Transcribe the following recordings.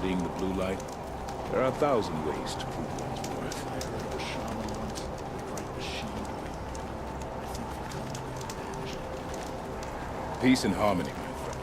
studying the blue light? There are 1,000 ways to prove one's worth. I heard of a shaman once, a bright machine going. I think they're coming to avenge. Peace and harmony, my friend.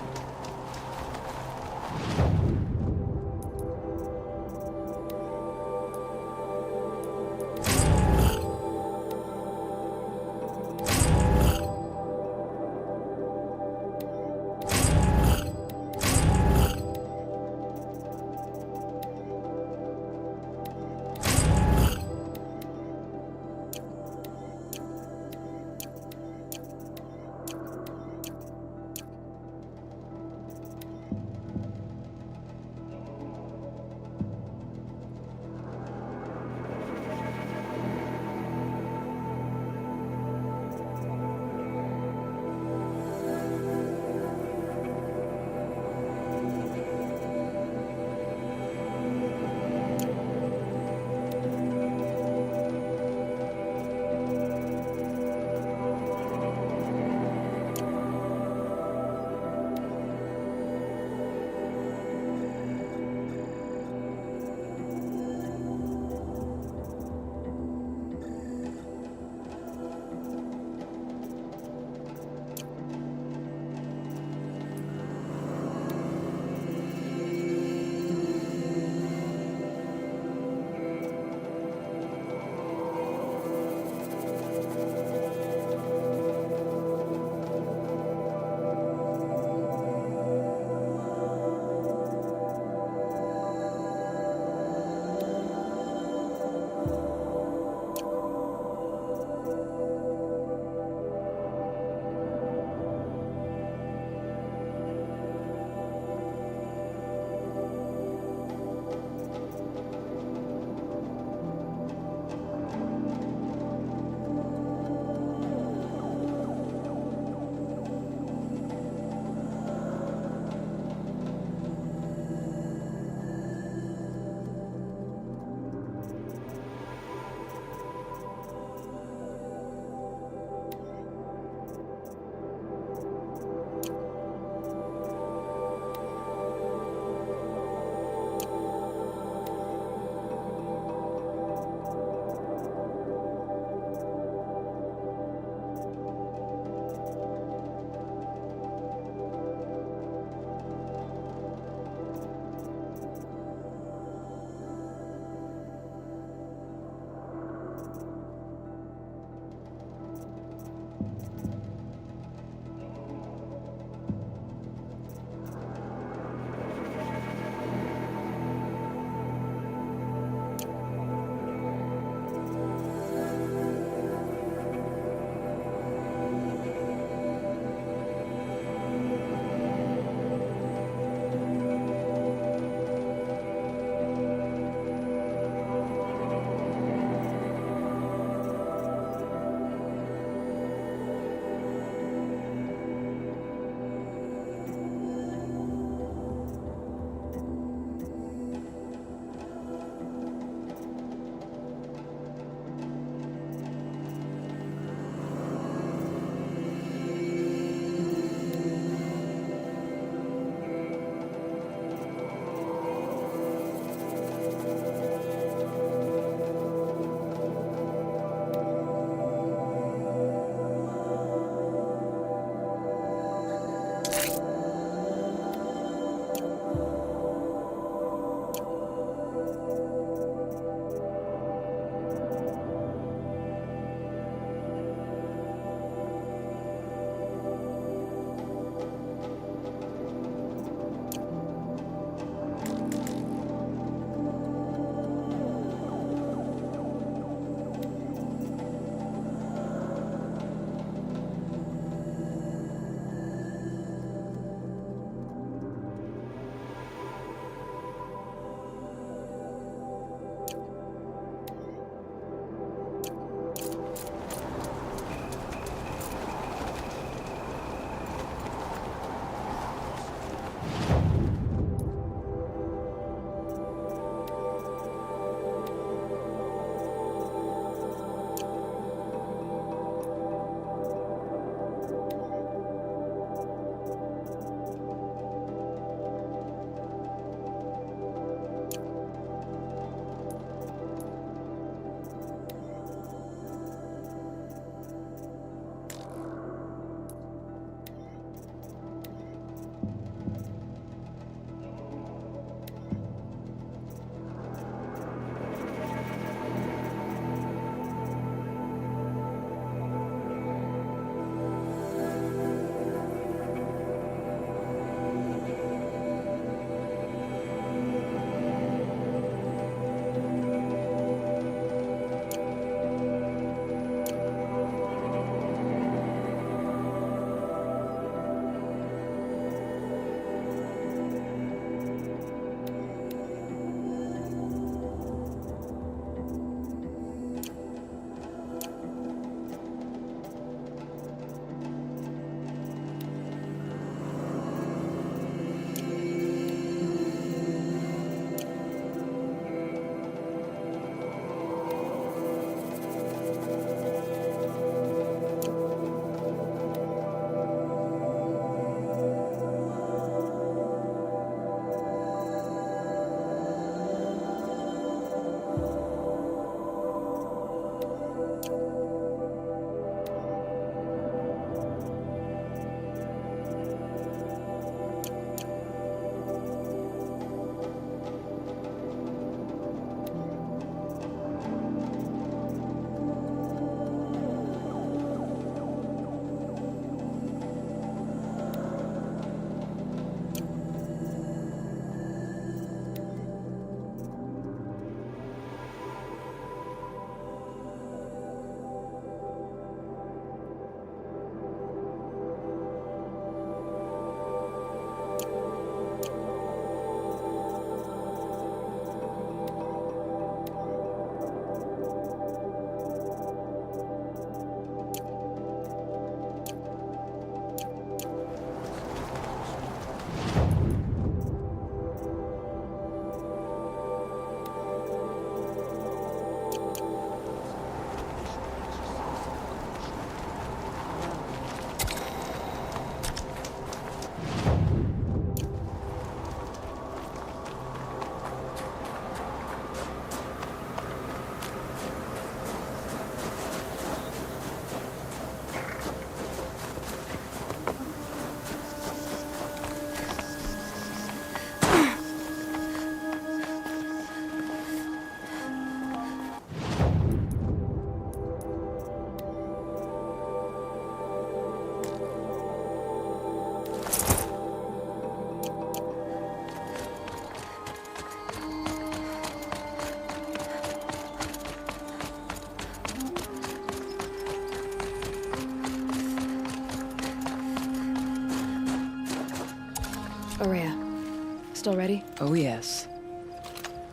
already? Oh yes.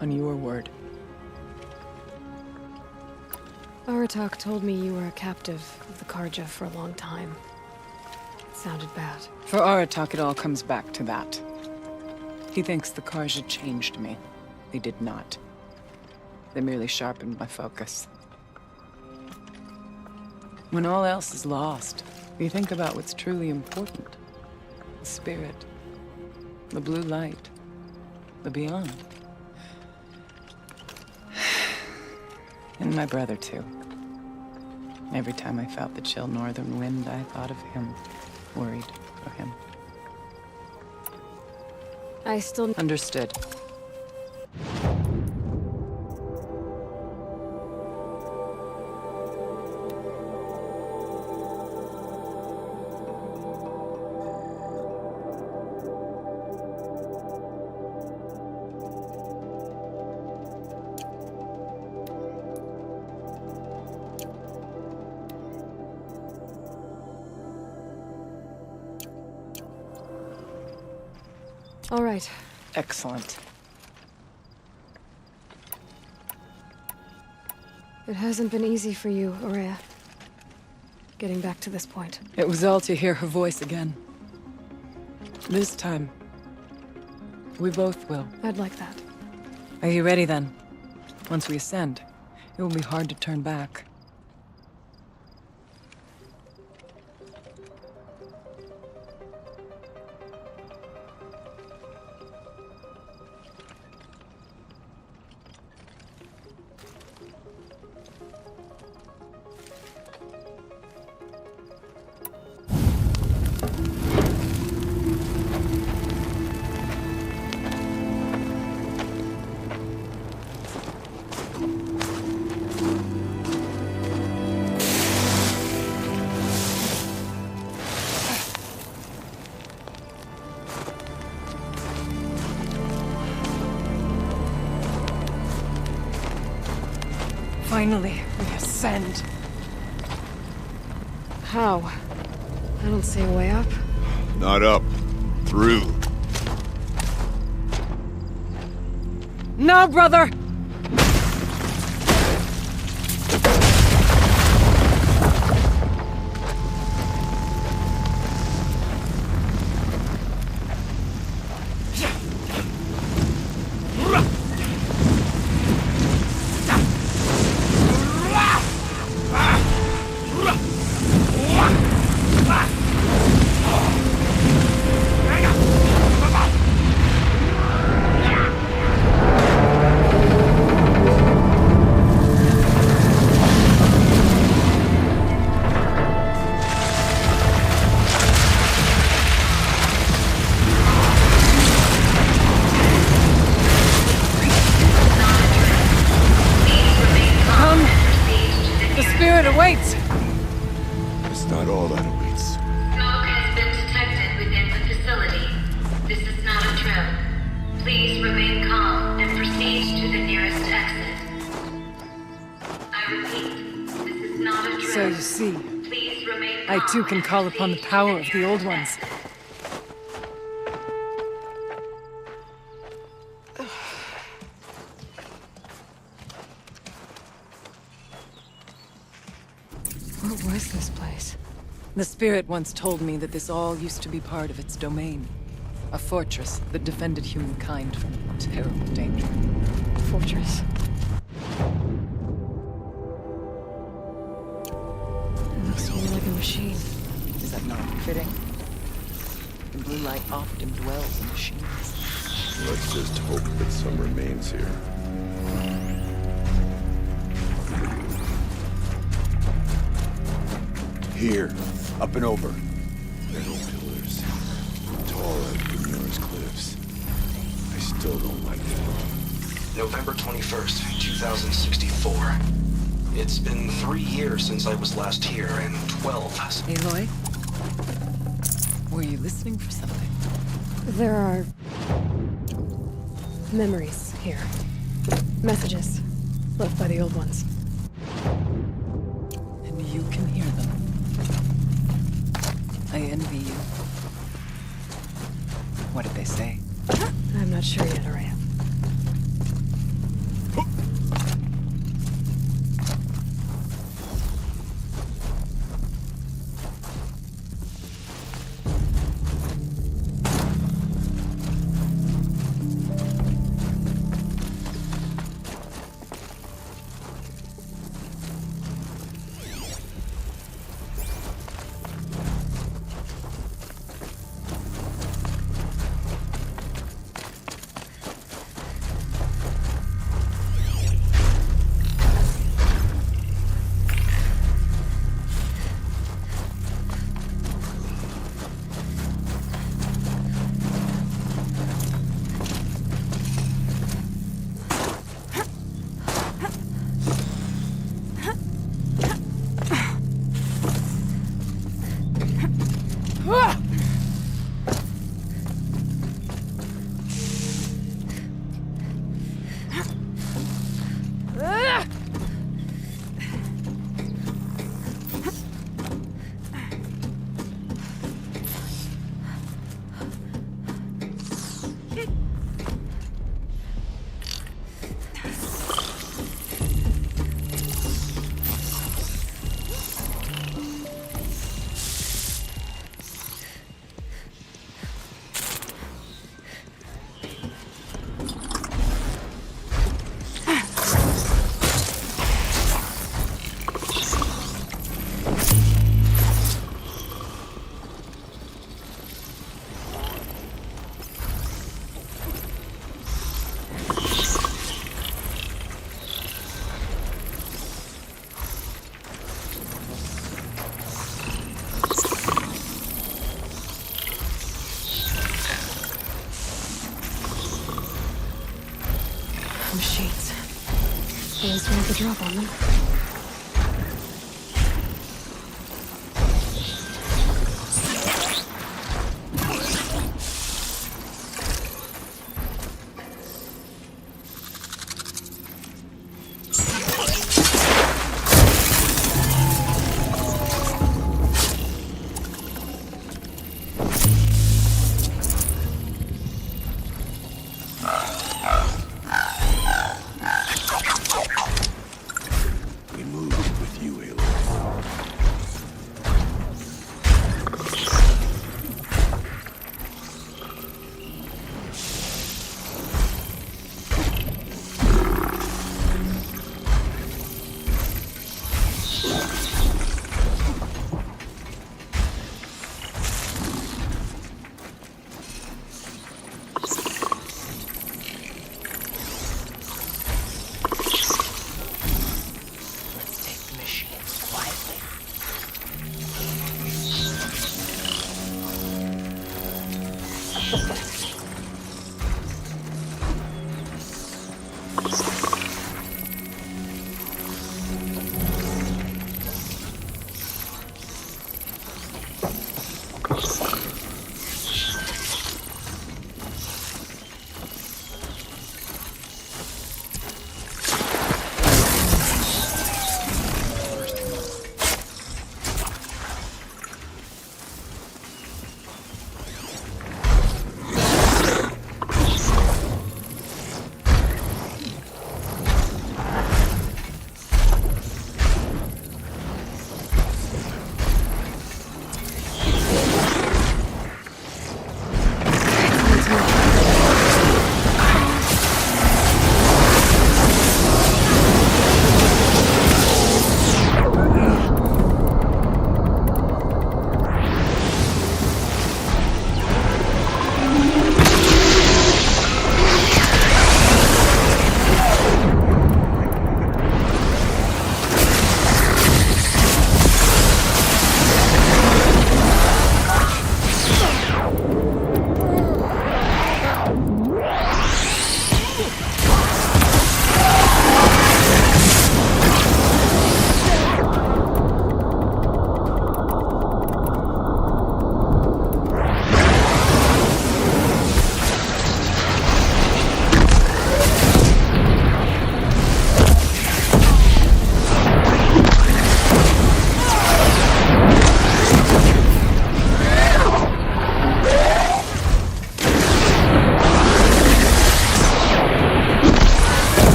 On your word. Aratak told me you were a captive of the Karja for a long time. It sounded bad. For Aratak, it all comes back to that. He thinks the Karja changed me. They did not. They merely sharpened my focus. When all else is lost, you think about what's truly important. The spirit. The blue light. The beyond. And my brother, too. Every time I felt the chill northern wind, I thought of him. Worried for him. I still... Understood. All right. Excellent. It hasn't been easy for you, Aurea. Getting back to this point. It was all to hear her voice again. This time, we both will. I'd like that. Are you ready then? Once we ascend, it will be hard to turn back. Finally, we ascend. How? I don't see a way up. Not up. Through. No, brother! Awaits! It's not all that awaits. Smoke has been detected within the facility. This is not a drill. Please remain calm and proceed to the nearest exit. I repeat, this is not a drill. So you see, Please remain calm I too can and call upon the proceed to power of the nearest old ones. exit. What was this place? The spirit once told me that this all used to be part of its domain. A fortress that defended humankind from terrible danger. Fortress. It looks more like a machine. Is that not fitting? The blue light often dwells in machines. Let's just hope that some remains here. Here, up and over. Metal pillars, tall as the nearest cliffs. I still don't like it. November 21st, 2064. It's been 3 years since I was last here, and 12. Aloy? Were you listening for something? There are... memories here. Messages left by the old ones. And you can hear them. I envy you. What did they say? I'm not not sure yet, are you? Machines. Always wanted to drop on them. We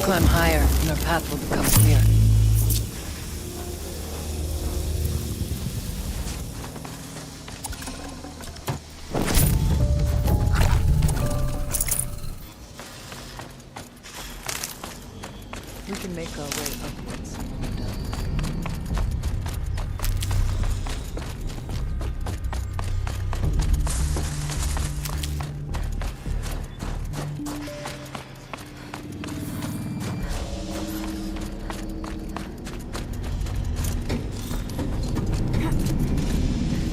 climb higher, and our path will become clear. We can make our way upwards when we're done.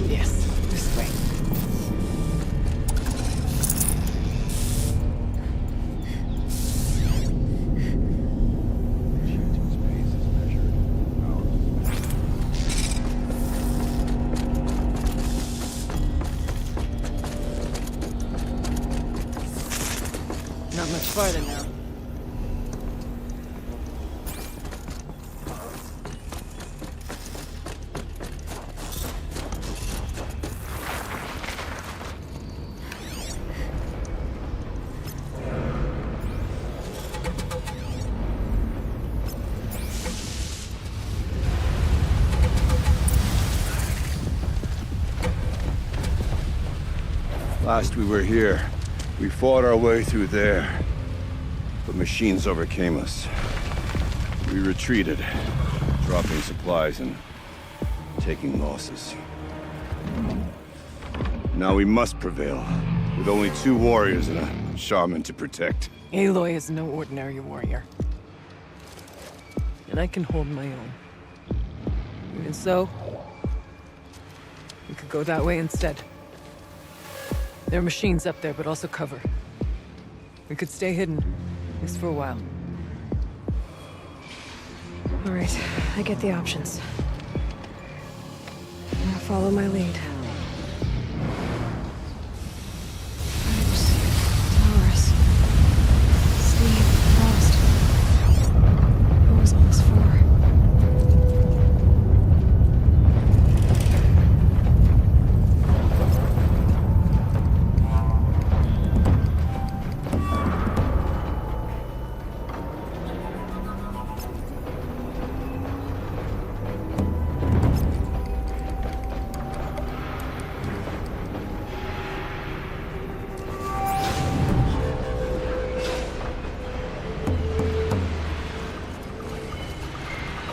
Yes, this way. G2's pace is measured. Ours is measured. Not much farther now. Last we were here, we fought our way through there. But machines overcame us. We retreated, dropping supplies and taking losses. Now we must prevail, with only 2 warriors and a shaman to protect. Aloy is no ordinary warrior. And I can hold my own. Even so, we could go that way instead. There are machines up there, but also cover. We could stay hidden, at least for a while. All right, I get the options. Now follow my lead. Pipes, towers, steam, frost. What was all this for?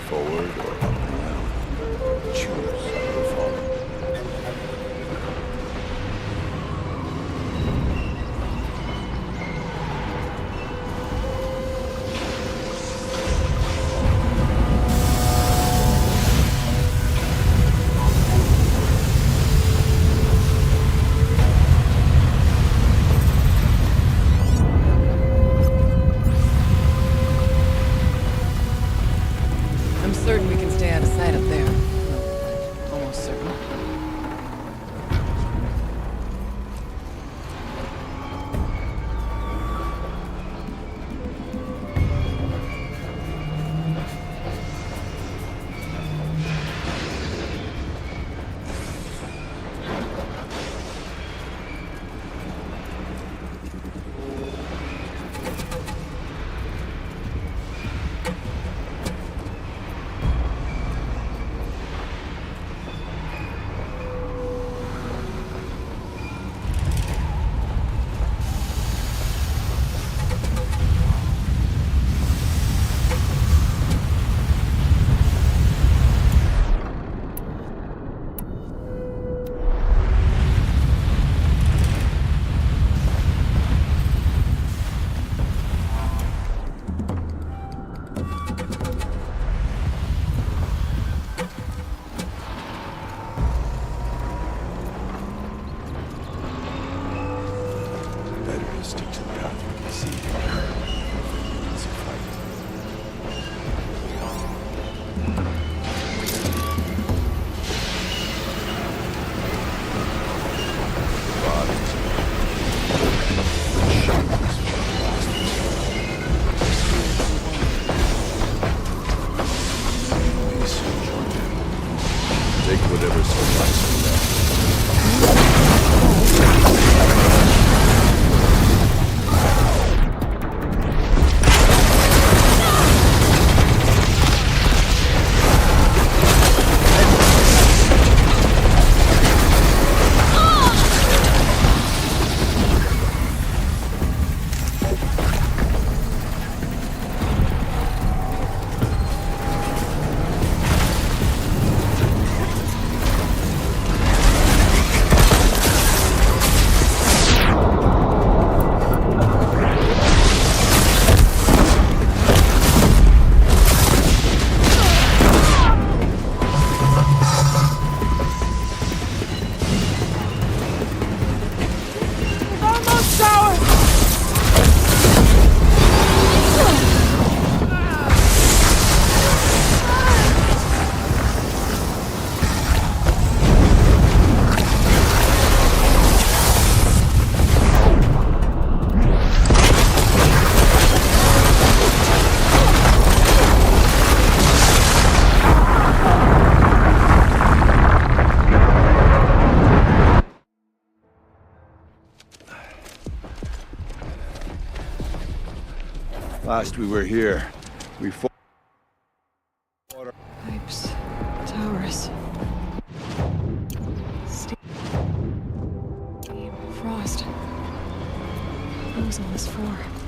Forward or up and down. Choose or follow. I'm certain we can stay out of sight up there. Well, almost certain. Better to stick to the path we can see. It's a fight. Bodies. Shamans for the bastards. We soon join them. Take whatever supplies we left. Last we were here, we fought. Pipes. Towers. Steam. Frost. What was all this for?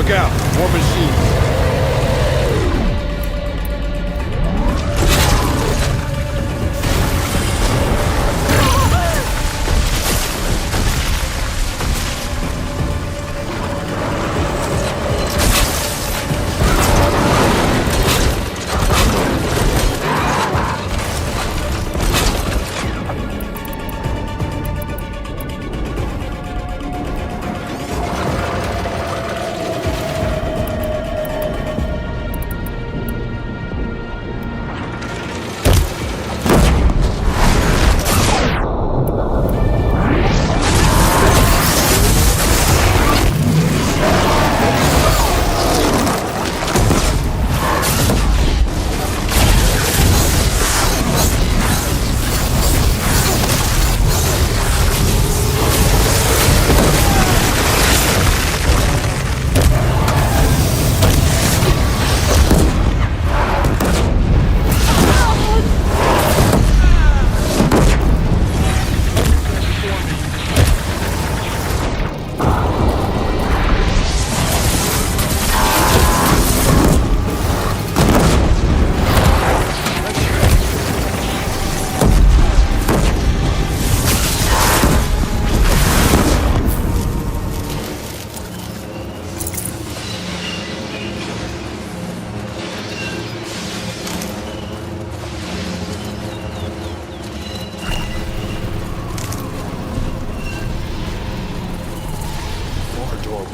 Look out! More machines!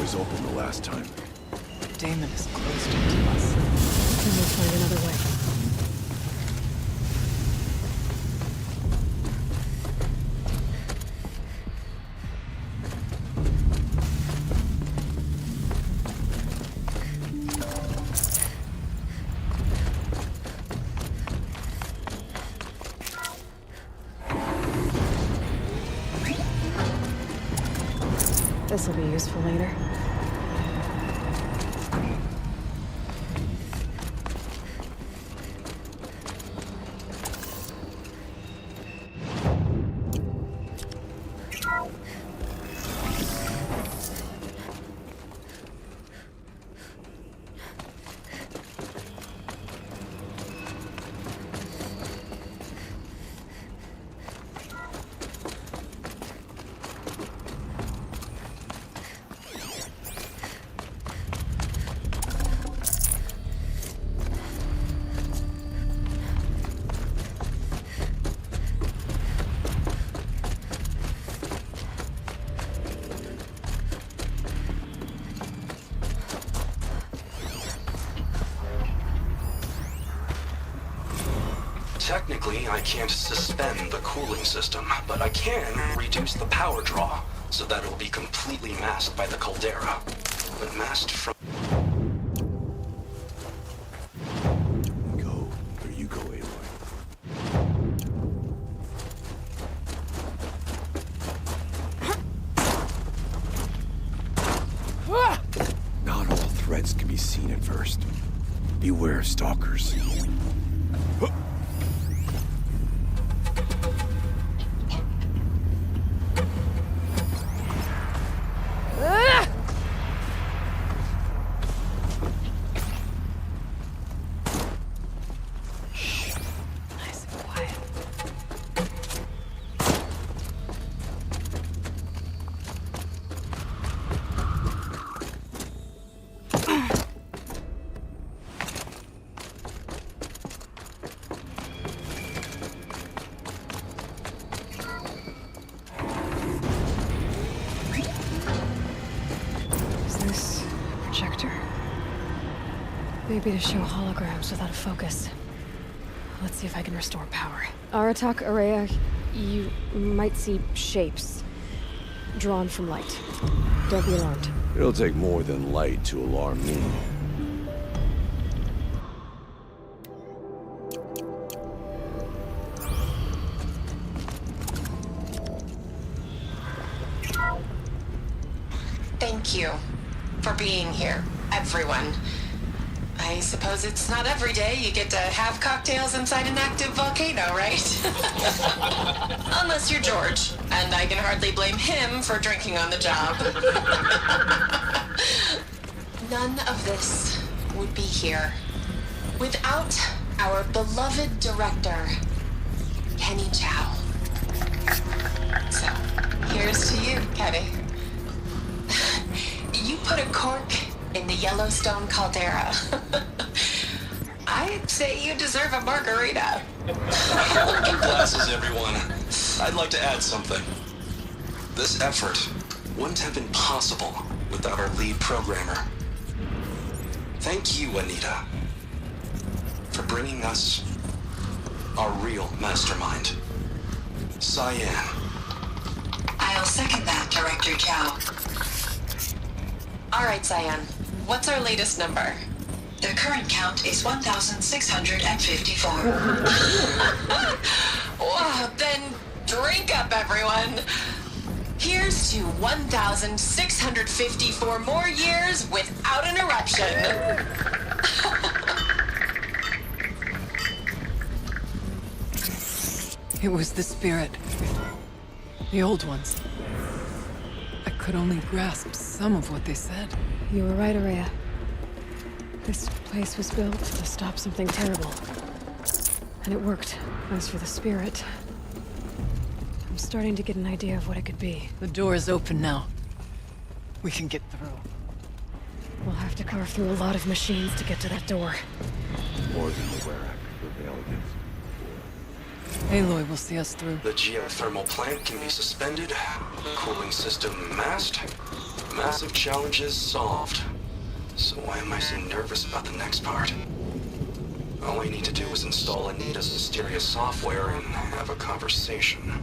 Was open the last time. Damon is closed it to us. Then we'll find another way. This'll be useful later. Technically, I can't suspend the cooling system, but I can reduce the power draw so that it will be completely masked by the caldera. But masked from... Go. There you go, Aloy. Not all threats can be seen at first. Beware of stalkers. Maybe to show holograms without a focus. Let's see if I can restore power. Aratak, Araya, you might see shapes drawn from light. Don't be alarmed. It'll take more than light to alarm me. Thank you for being here, everyone. I suppose it's not every day you get to have cocktails inside an active volcano, right? Unless you're George, and I can hardly blame him for drinking on the job. None of this would be here without our beloved director, Kenny Chow. So, here's to you, Kenny. You put a cork in the Yellowstone caldera. I'd say you deserve a margarita. Open glasses, everyone. I'd like to add something. This effort wouldn't have been possible without our lead programmer. Thank you, Anita, for bringing us our real mastermind, Cyan. I'll second that, Director Chow. All right, Cyan. What's our latest number? The current count is 1,654. Well, then drink up, everyone. Here's to 1,654 more years without an eruption. It was the spirit. The old ones. I could only grasp some of what they said. You were right, Araya. This place was built to stop something terrible. And it worked. As for the spirit, I'm starting to get an idea of what it could be. The door is open now. We can get through. We'll have to carve through a lot of machines to get to that door. More than aware I could prevail against. Aloy will see us through. The geothermal plant can be suspended, cooling system masked, massive challenges solved. So why am I so nervous about the next part? All I need to do is install Anita's mysterious software and have a conversation.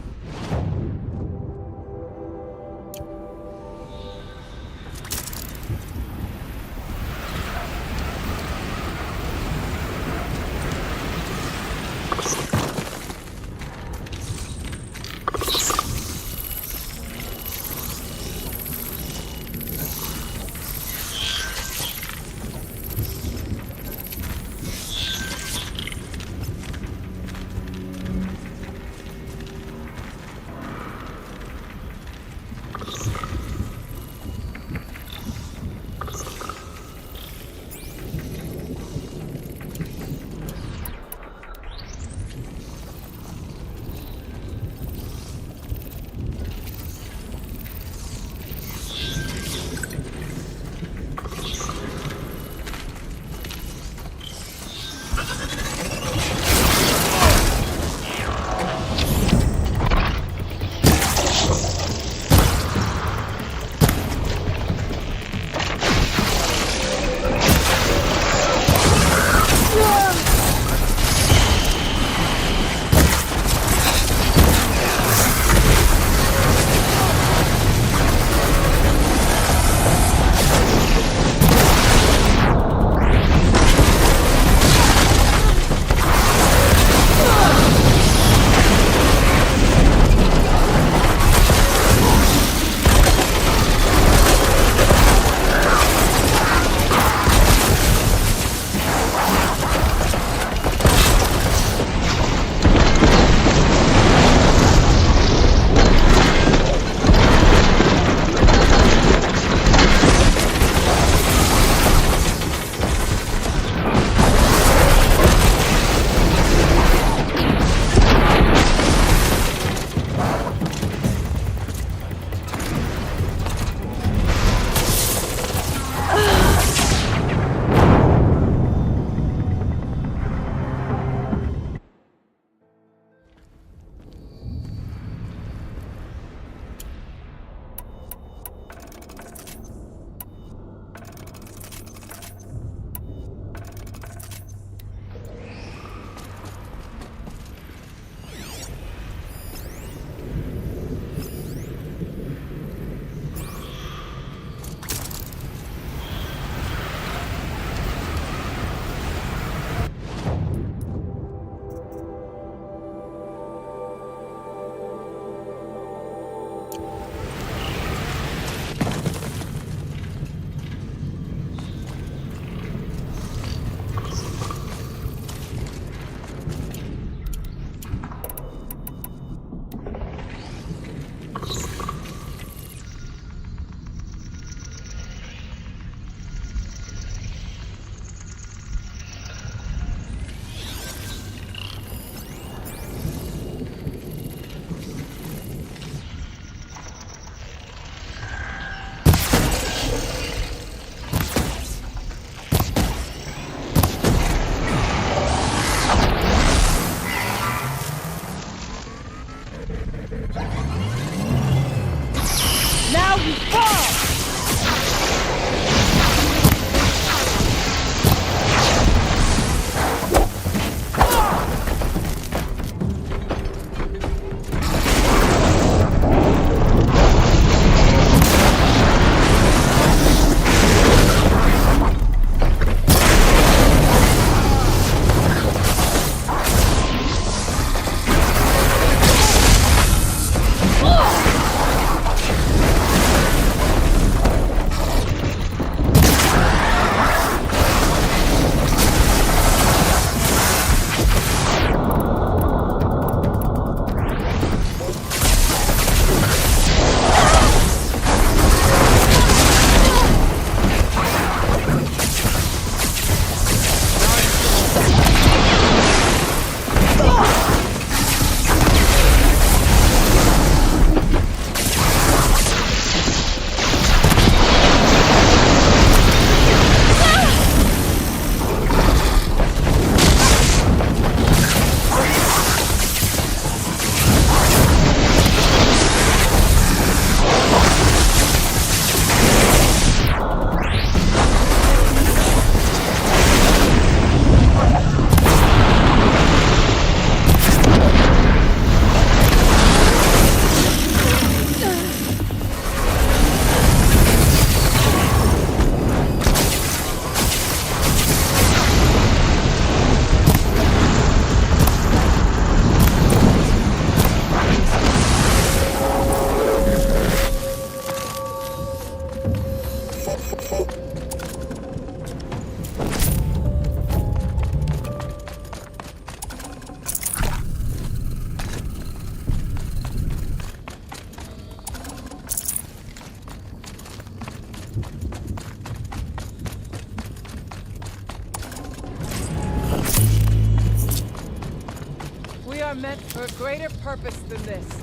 are meant for a greater purpose than this.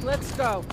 Let's go.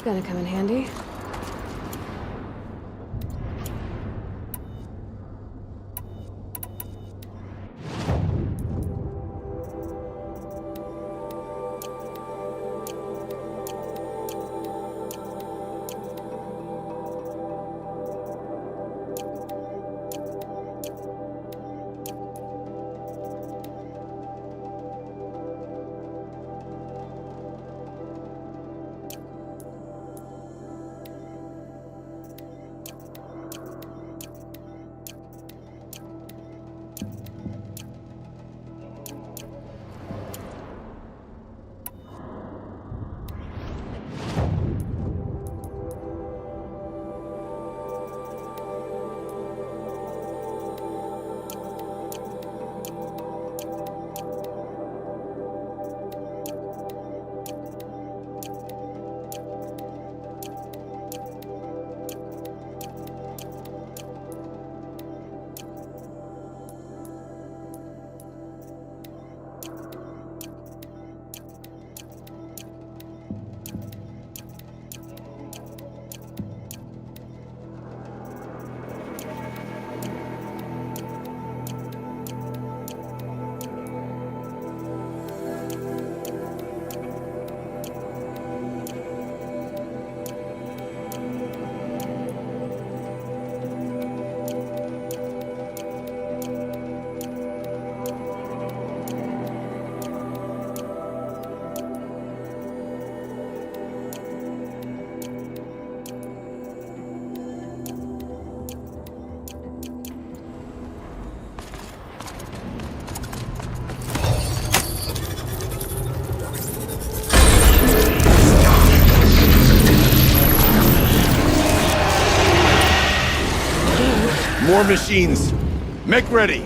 Gonna come in handy. More machines. Make ready.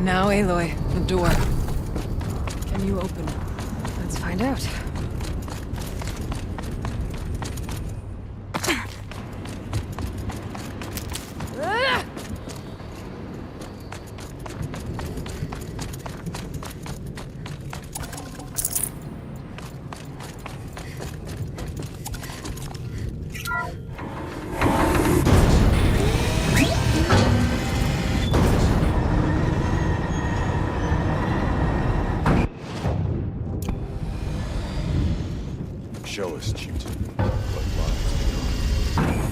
Now, Aloy, the door. Can you open it? Let's find out. Show us, Chieftain, what lies beyond.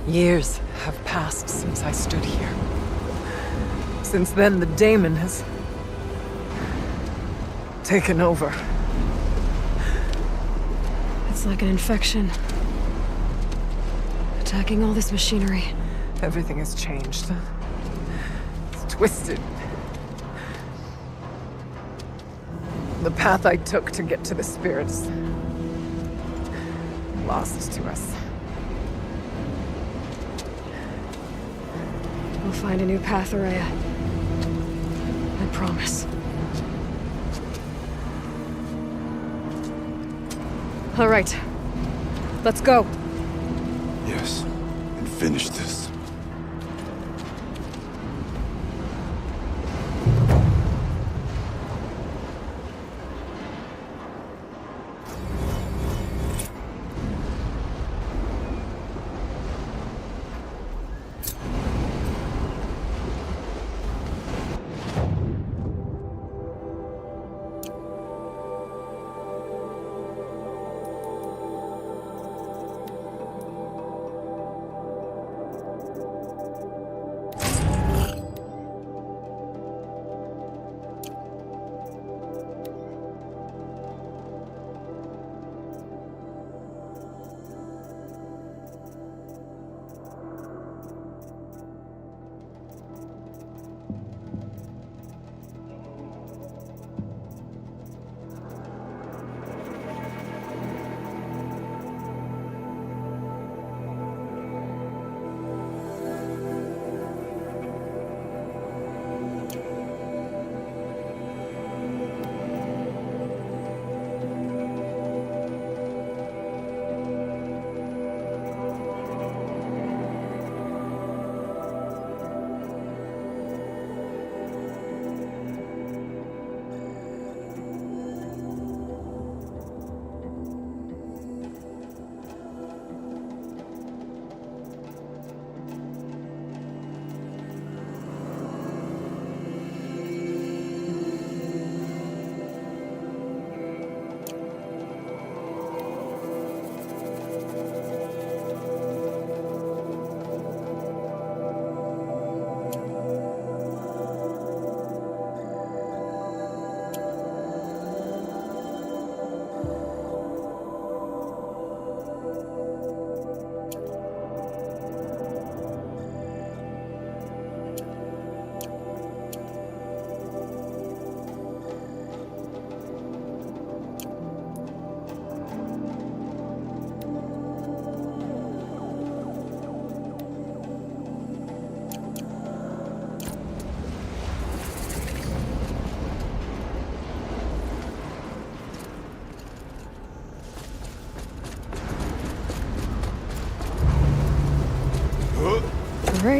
Years have passed since I stood here. Since then, the daemon has taken over. It's like an infection. Attacking all this machinery. Everything has changed. It's twisted. The path I took to get to the spirits lost to us. We'll find a new path, Araya. I promise. All right. Let's go. Yes, and finish this.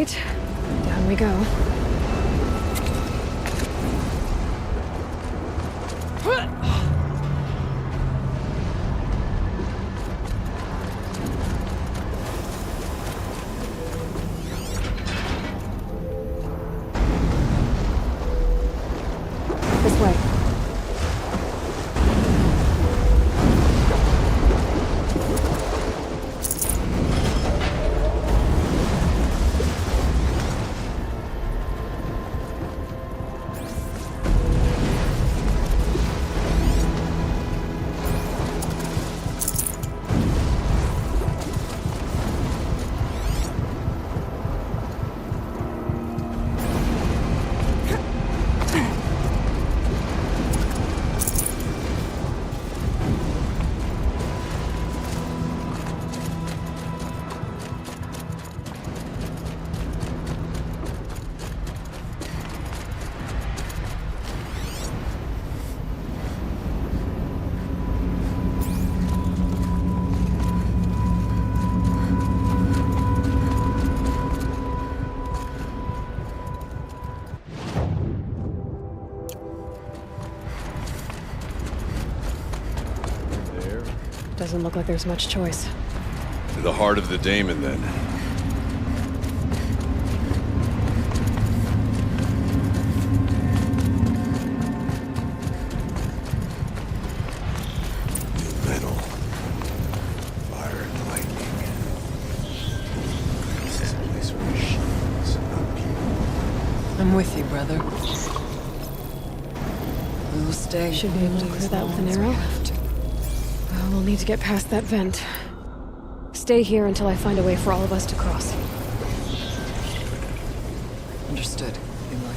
right, down we go. This way. There. Doesn't look like there's much choice. To the heart of the daemon, then. Metal. Fire and lightning. This is a place for machines, not people. I'm with you, brother. We will stay. Should be able to clear that with an arrow. We'll need to get past that vent. Stay here until I find a way for all of us to cross. Understood, Aloy.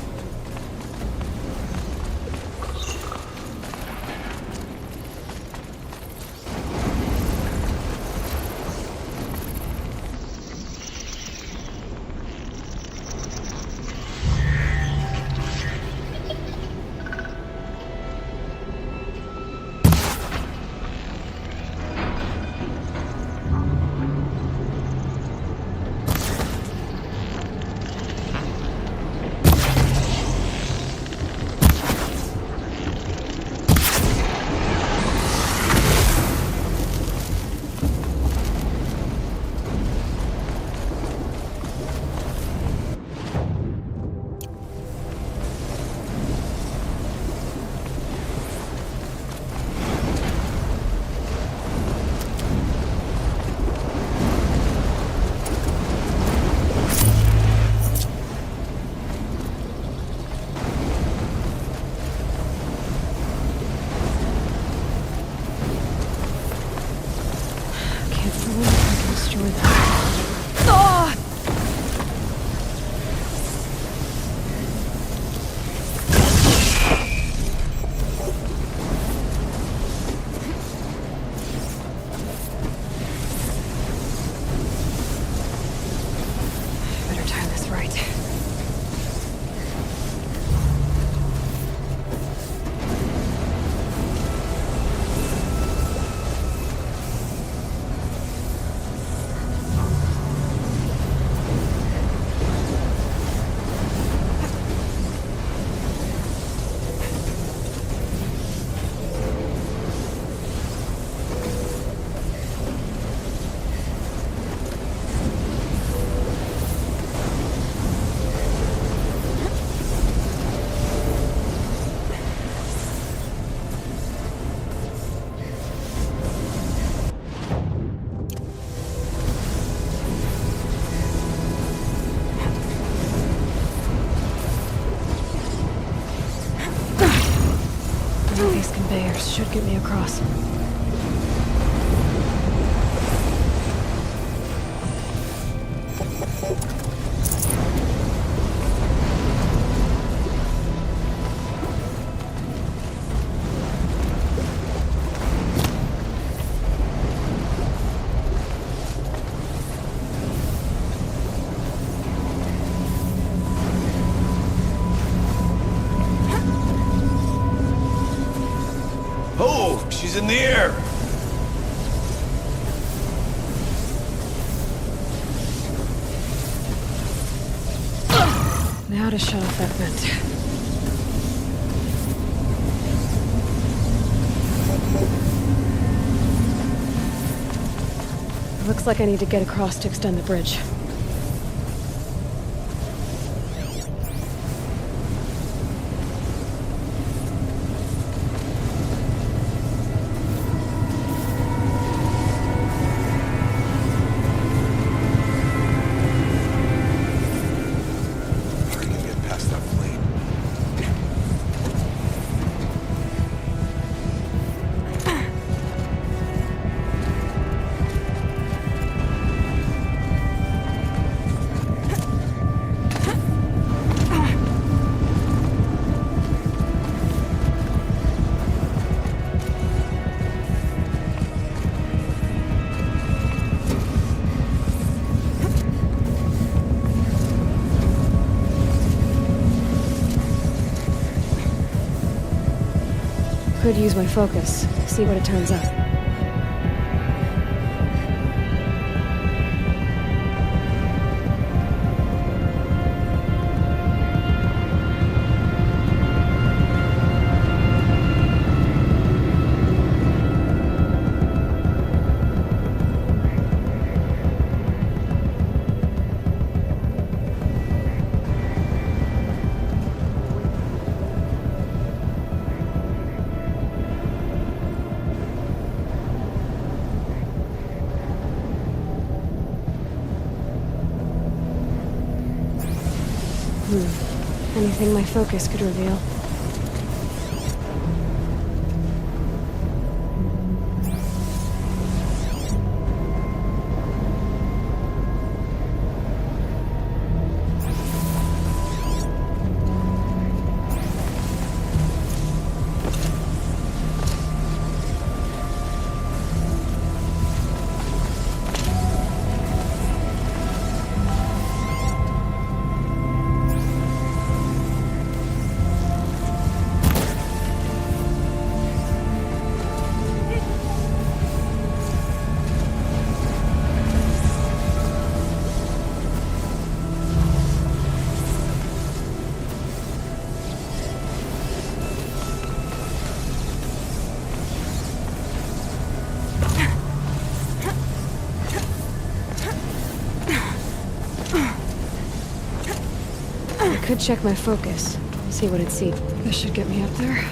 Should get me across. Oh, she's in the air! Now to shut off that vent. Looks like I need to get across to extend the bridge. How are you gonna get past that flame? Could use my focus, see what it turns up. Anything my focus could reveal. I could check my focus, see what it sees. This should get me up there.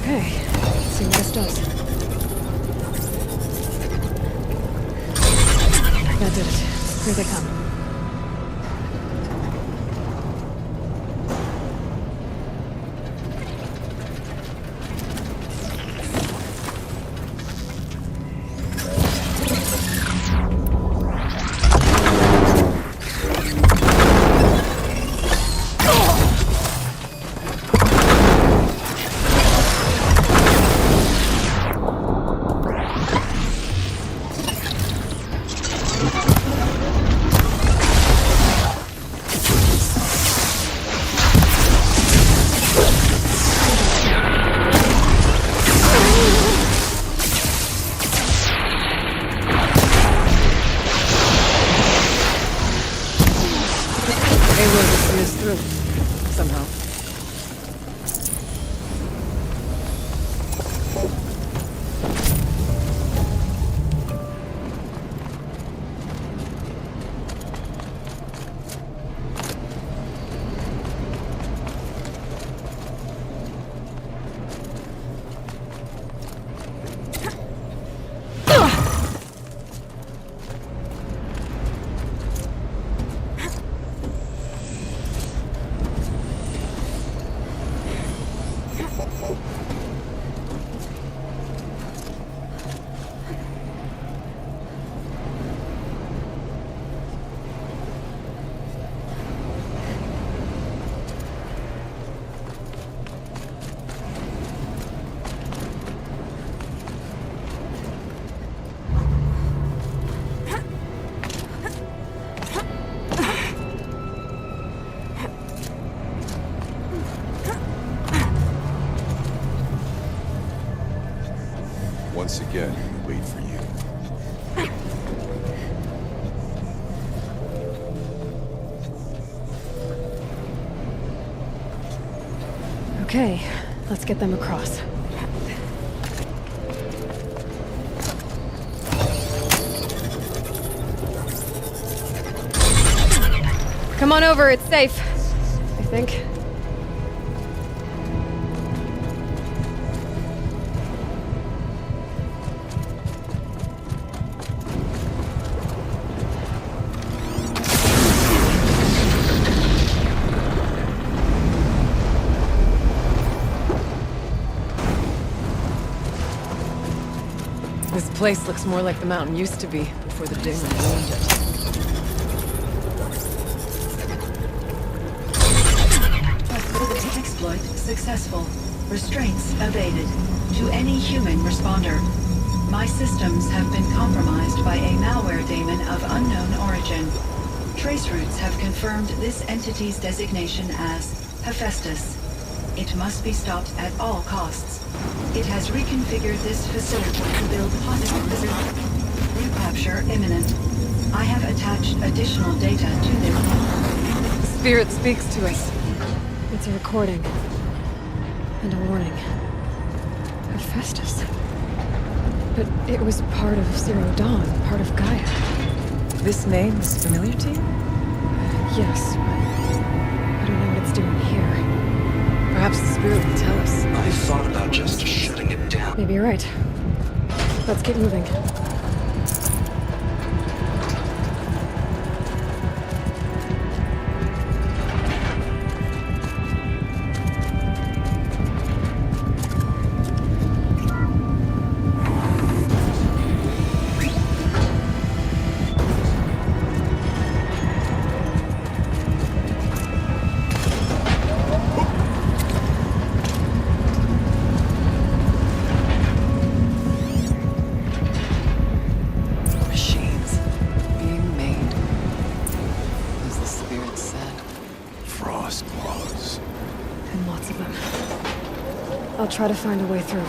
Okay, let's see what this does. That did it. Here they come. Once again, we wait for you. Okay, let's get them across. Come on over, it's safe. I think. This place looks more like the mountain used to be before the demon ruined it. Exploit successful. Restraints evaded. To any human responder. My systems have been compromised by a malware daemon of unknown origin. Trace routes have confirmed this entity's designation as Hephaestus. It must be stopped at all costs. It has reconfigured this facility to build possible recapture imminent. I have attached additional data to this. Spirit speaks to us. It's a recording. And a warning. Hephaestus. But it was part of Zero Dawn, part of Gaia. This name is familiar to you? Yes, but I don't know what it's doing here. Perhaps the spirit will tell us. I thought about just shutting it down. Maybe you're right. Let's keep moving. Machines being made. As the spirit said. Frost claws. And lots of them. I'll try to find a way through.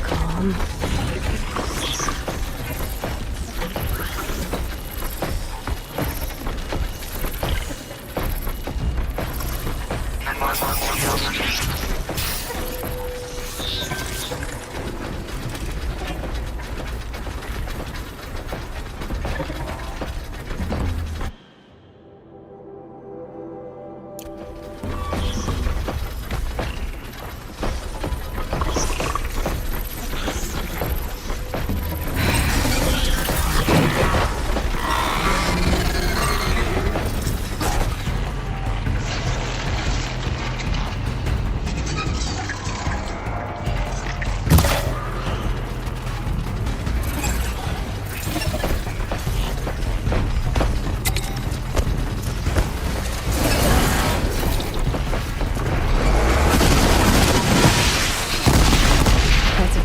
Calm.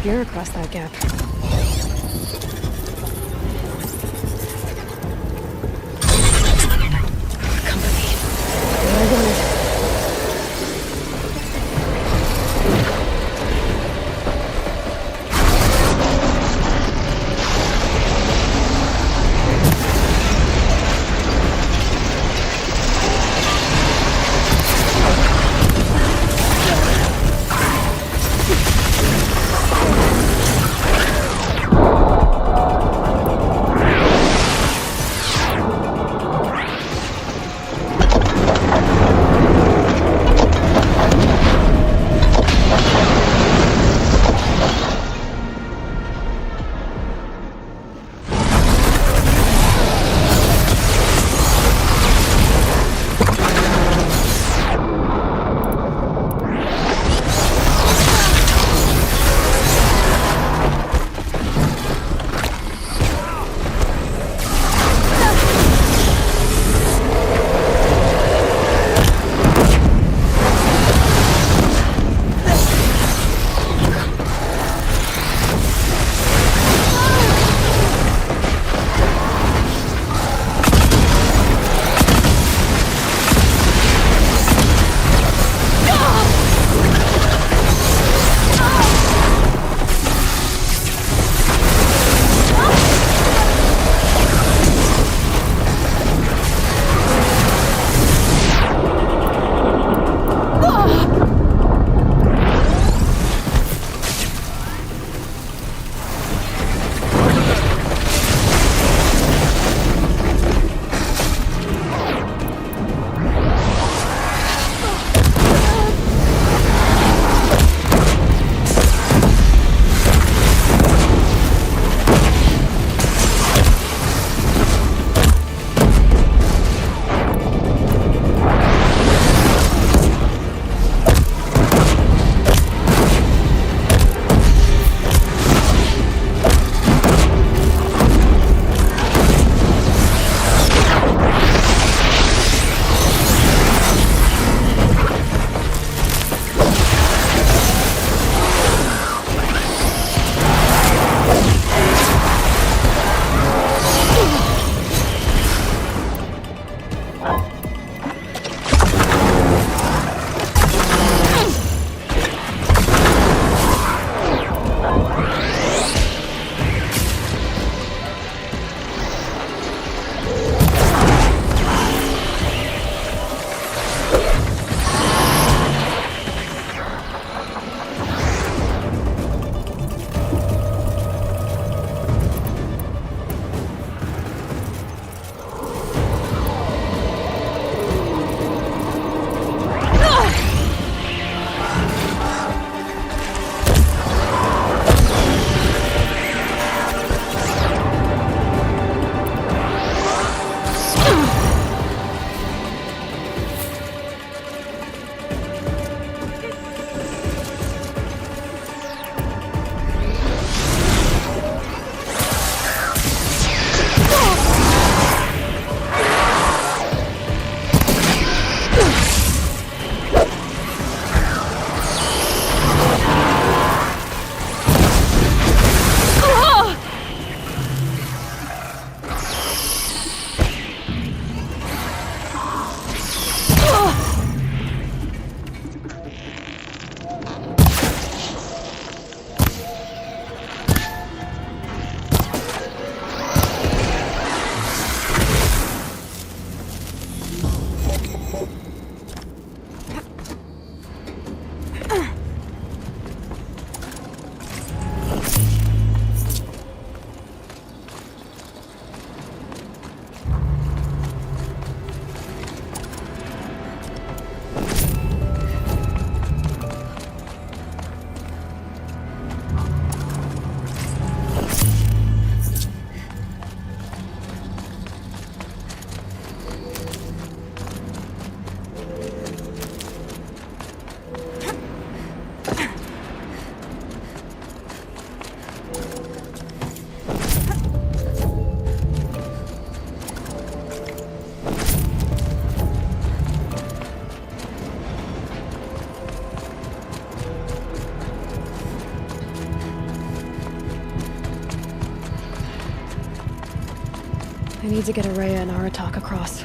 gear across that gap. Company. I got it. I need to get Araya and Aratak across.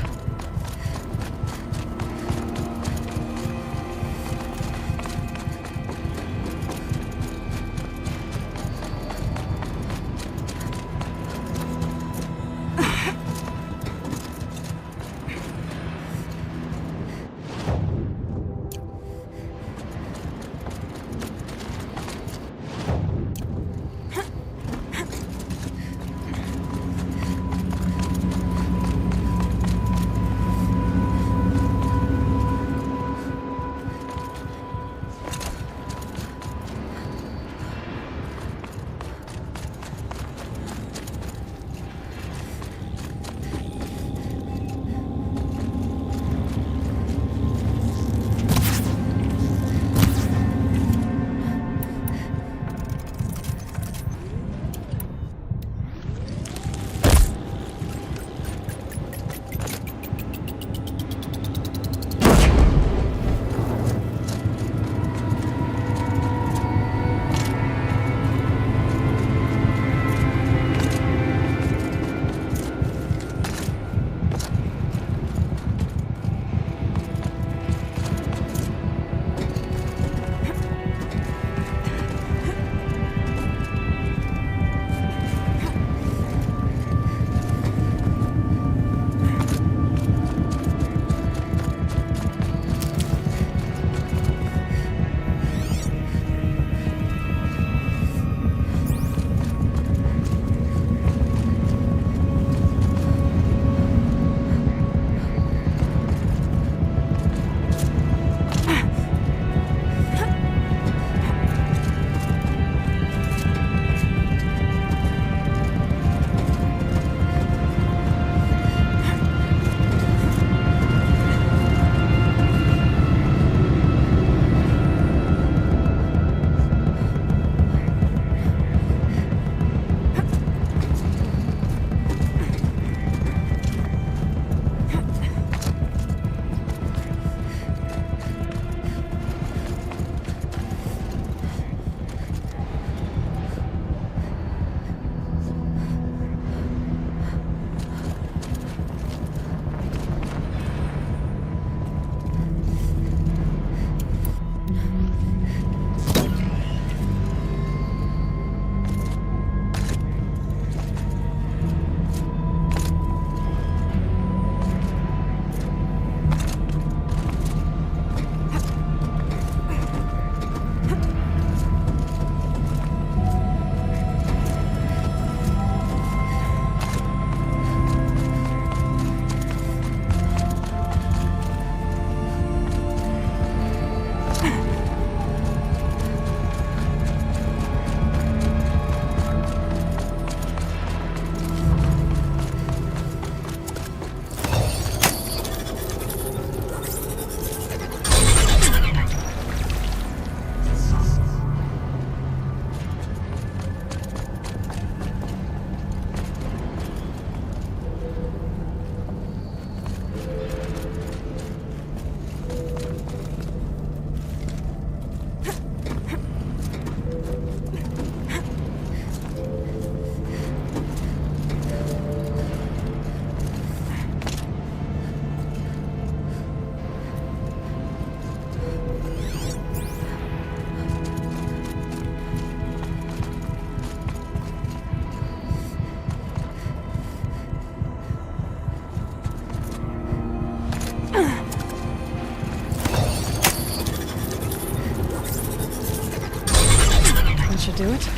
Do it?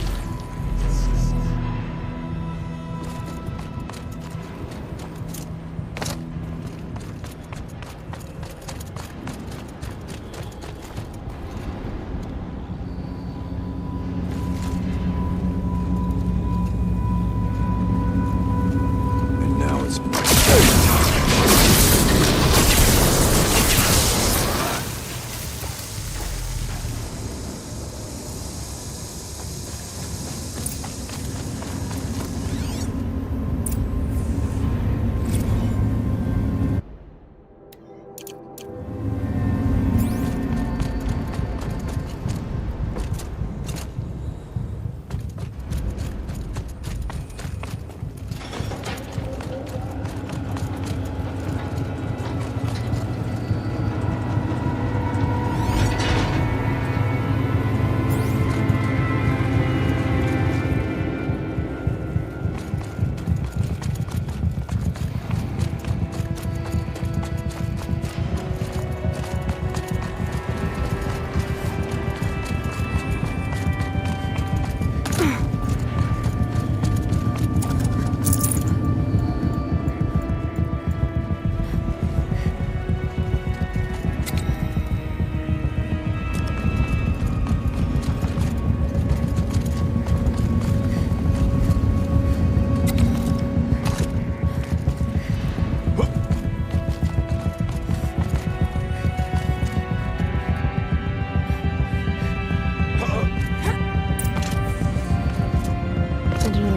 And now it's my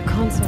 our console.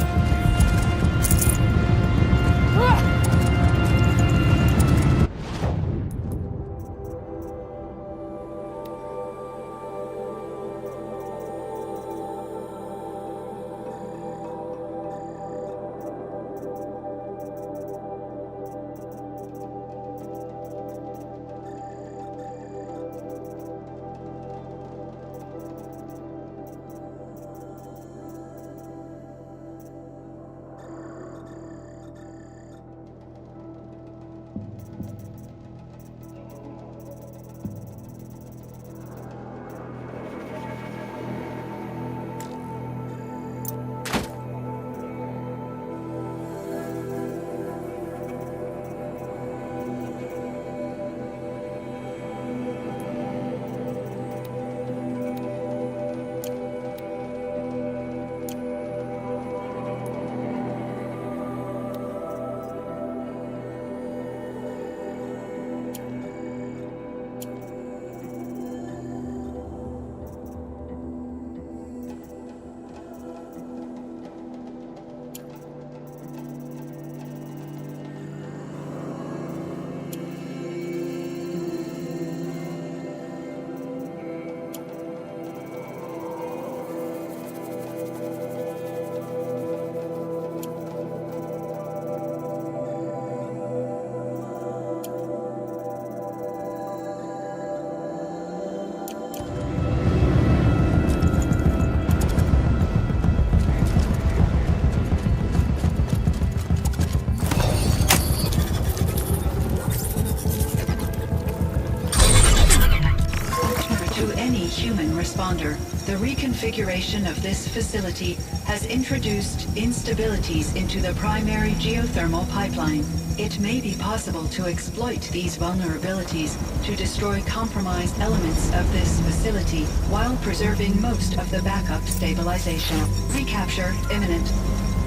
Human responder. The reconfiguration of this facility has introduced instabilities into the primary geothermal pipeline. It may be possible to exploit these vulnerabilities to destroy compromised elements of this facility while preserving most of the backup stabilization. Recapture imminent.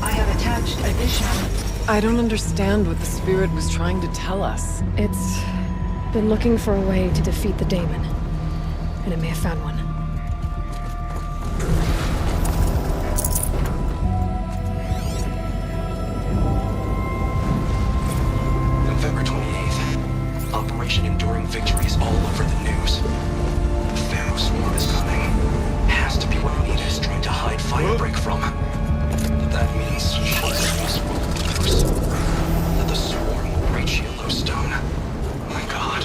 I have attached additional... I don't understand what the spirit was trying to tell us. It's been looking for a way to defeat the daemon, and it may have found one. November 28th. Operation Enduring Victories all over the news. The Pharaoh swarm is coming. Has to be where Anita is trying to hide Firebreak from. That means she's will lose. That the swarm will reach Yellowstone. My God.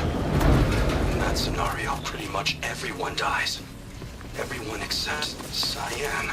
In that scenario, pretty much everyone dies. Everyone except Cyan.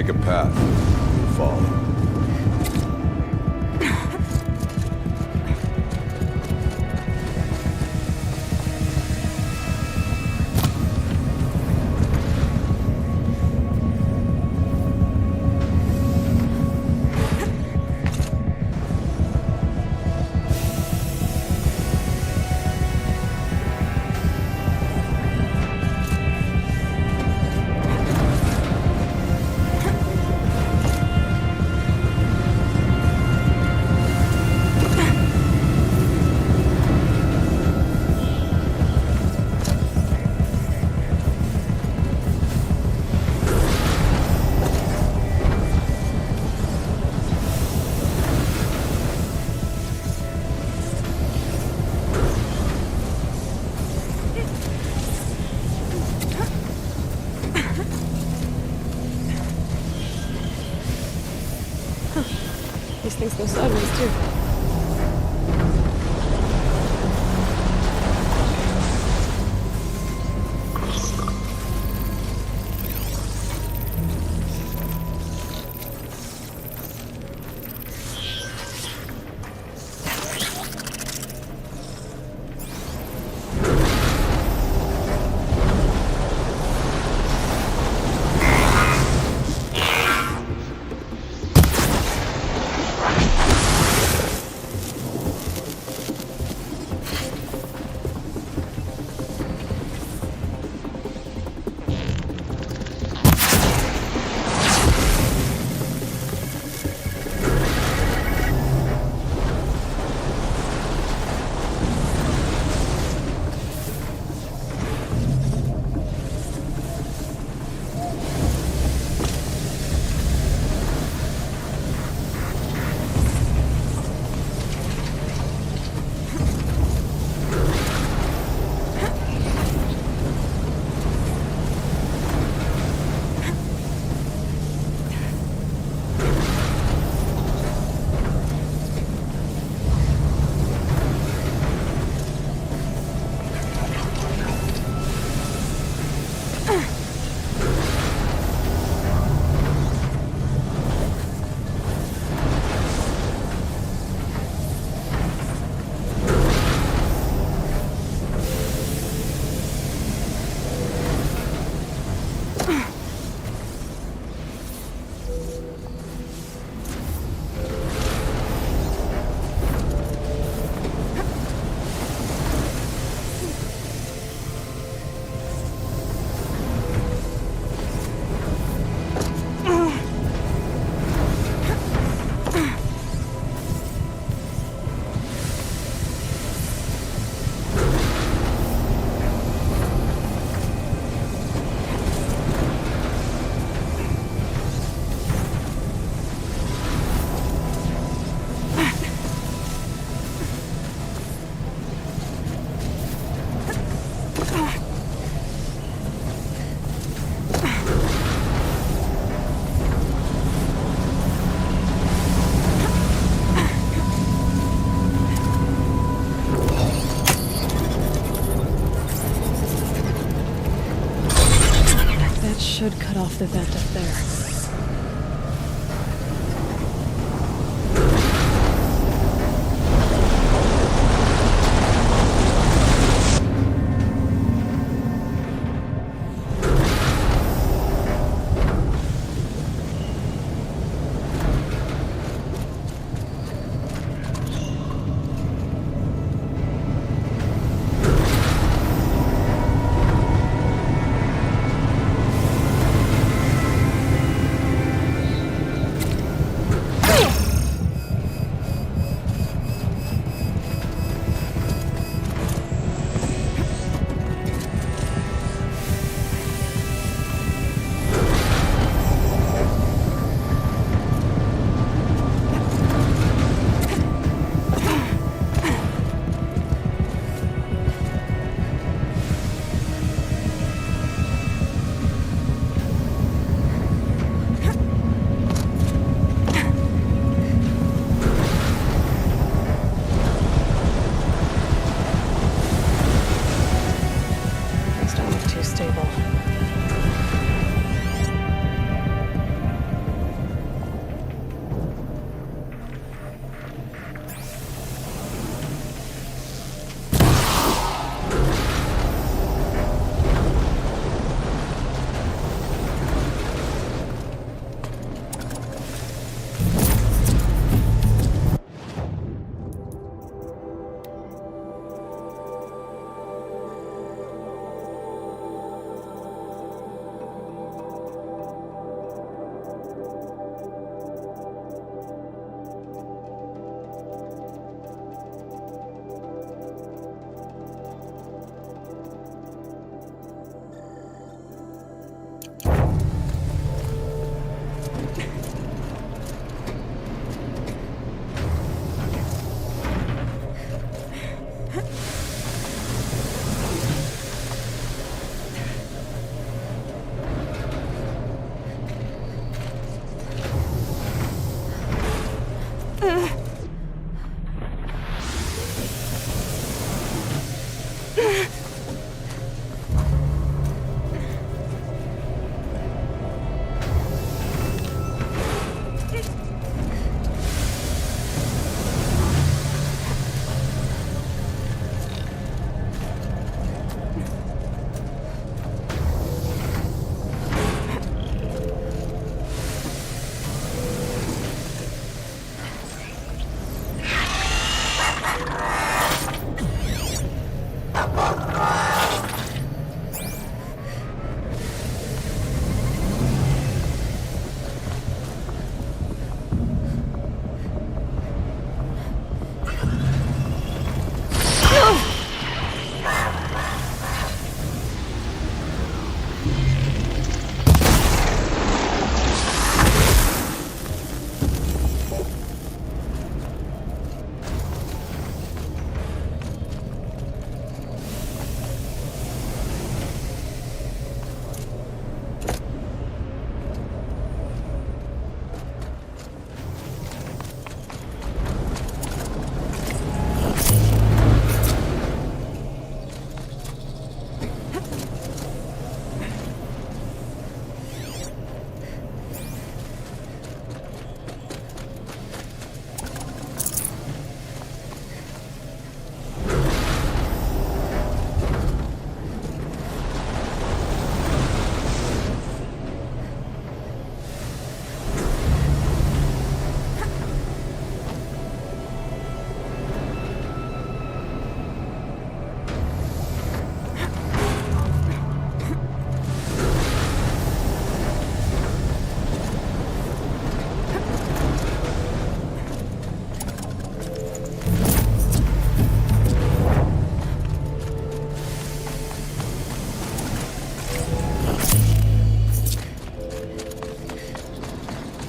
Pick a path. Follow. These things go sideways, too. Should cut off the vent up there.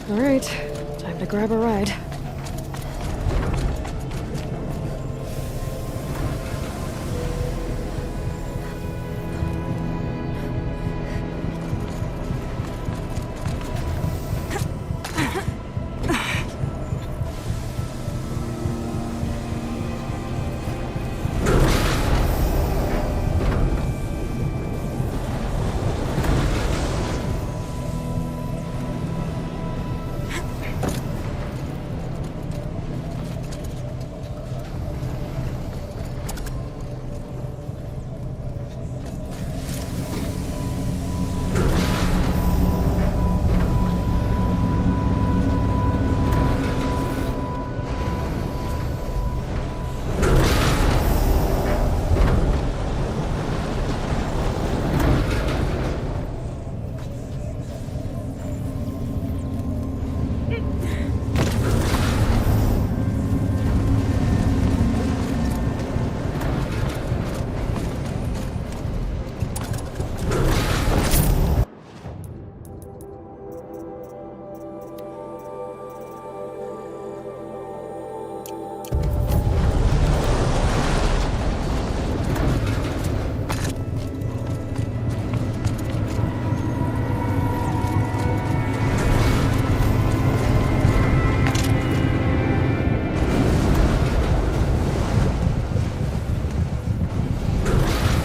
All right, time to grab a ride.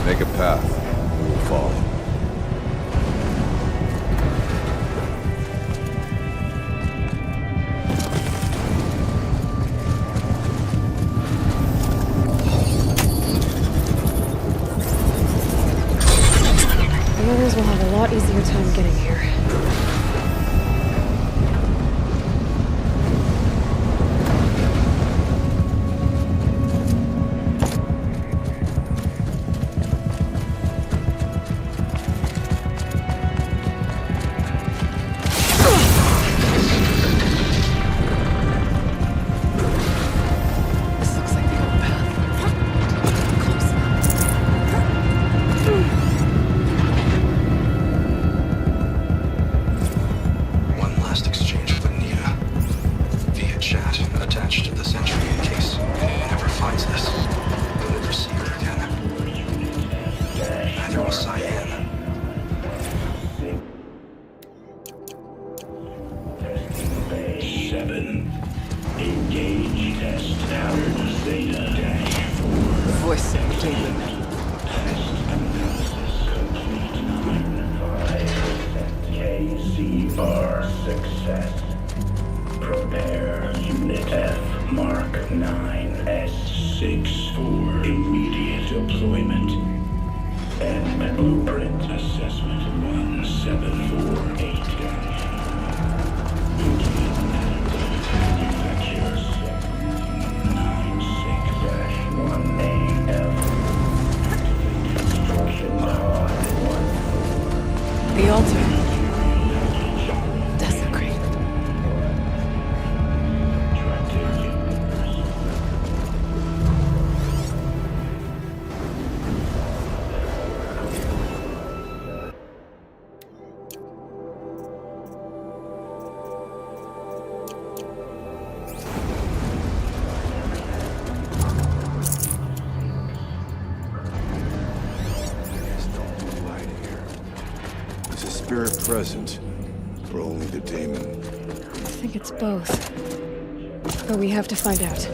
Make a path. We will follow. The others will have a lot easier time getting here. This looks like the old path. Close One last exchange with Anita. Via chat, attached to this entry in case anyone ever finds this. We'll never see her again. Neither will Cyan. The voice of David. for success. Prepare Unit F Mark 9S6 for immediate deployment. And Blueprint Assessment 1748. Manufacture 96-1AF. Construction pod 1. The altar. Desecrate. Is a spirit present, or only the daemon? I think it's both. But we have to find out.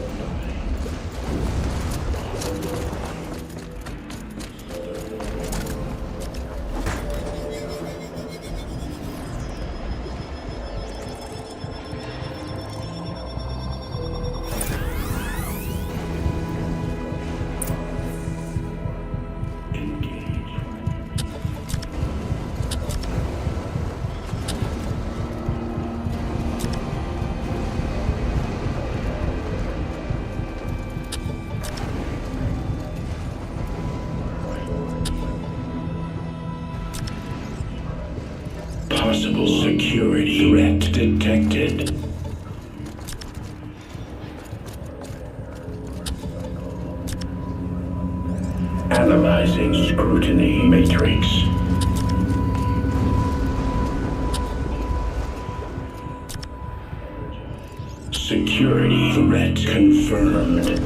Possible security threat detected. Analyzing scrutiny matrix. Security threat confirmed.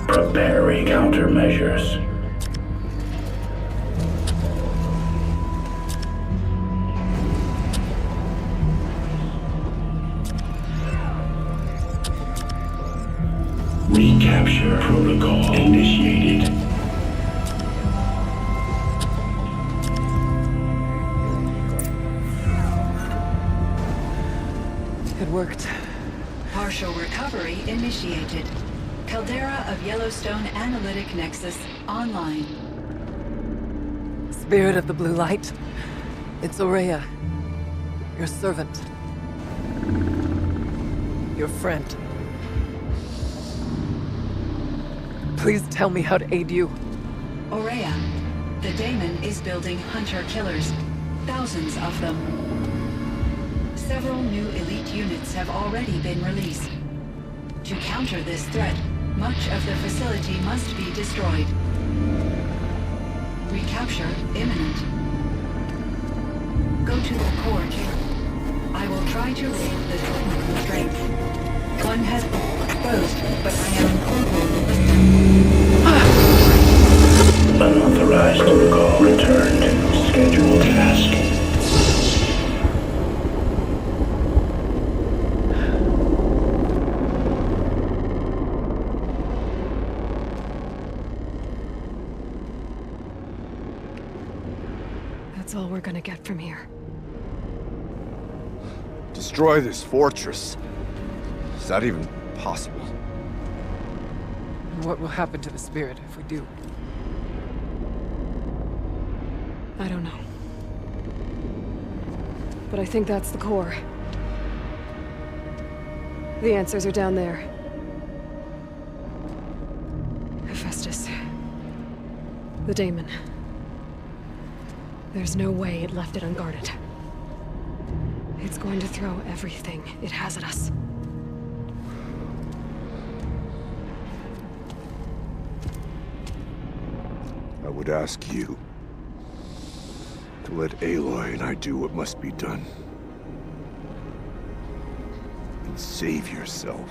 Preparing countermeasures. Recapture protocol initiated. It worked. Partial recovery initiated. Caldera of Yellowstone Analytic Nexus online. Spirit of the Blue Light. It's Aurea. Your servant. Your friend. Please tell me how to aid you. Aurea, the daemon is building hunter-killers. Thousands of them. Several new elite units have already been released. To counter this threat, much of the facility must be destroyed. Recapture imminent. Go to the core chamber. I will try to raise the total constraint. One has been exposed, but I am Unauthorized call. Return to scheduled task. That's all we're gonna get from here. Destroy this fortress. Is that even possible? What will happen to the spirit if we do? I don't know. But I think that's the core. The answers are down there. Hephaestus. The daemon. There's no way it left it unguarded. It's going to throw everything it has at us. I would ask you to let Aloy and I do what must be done. And save yourself.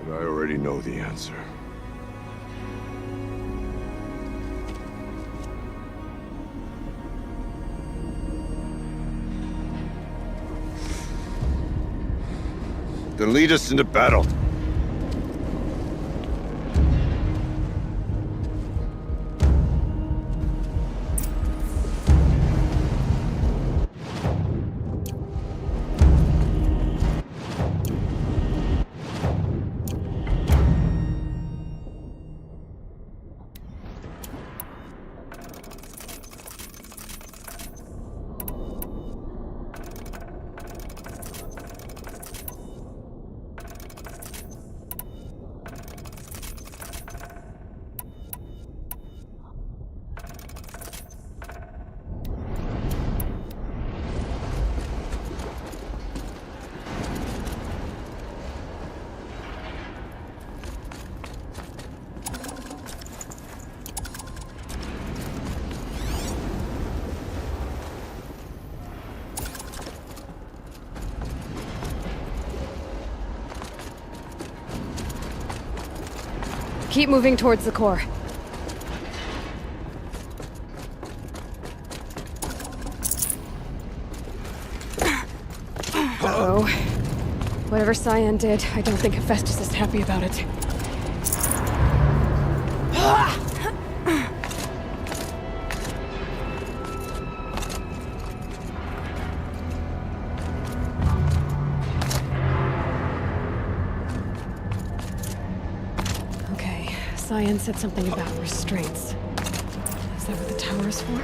But I already know the answer. Then lead us into battle. Keep moving towards the core. Uh-oh. Whatever Cyan did, I don't think Hephaestus is happy about it. Okay, Cyan said something about restraints. Is that what the tower is for?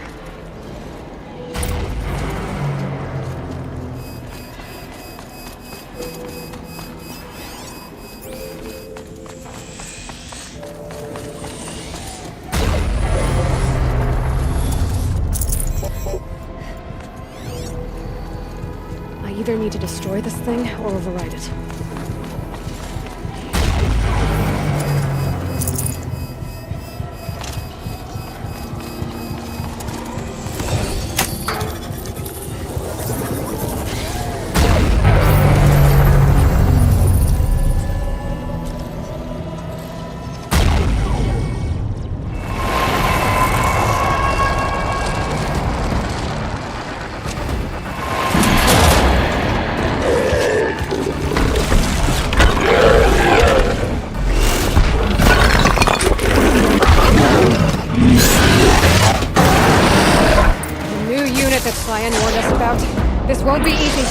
I either need to destroy this thing or override it. That Cyan warned us about. This won't be easy.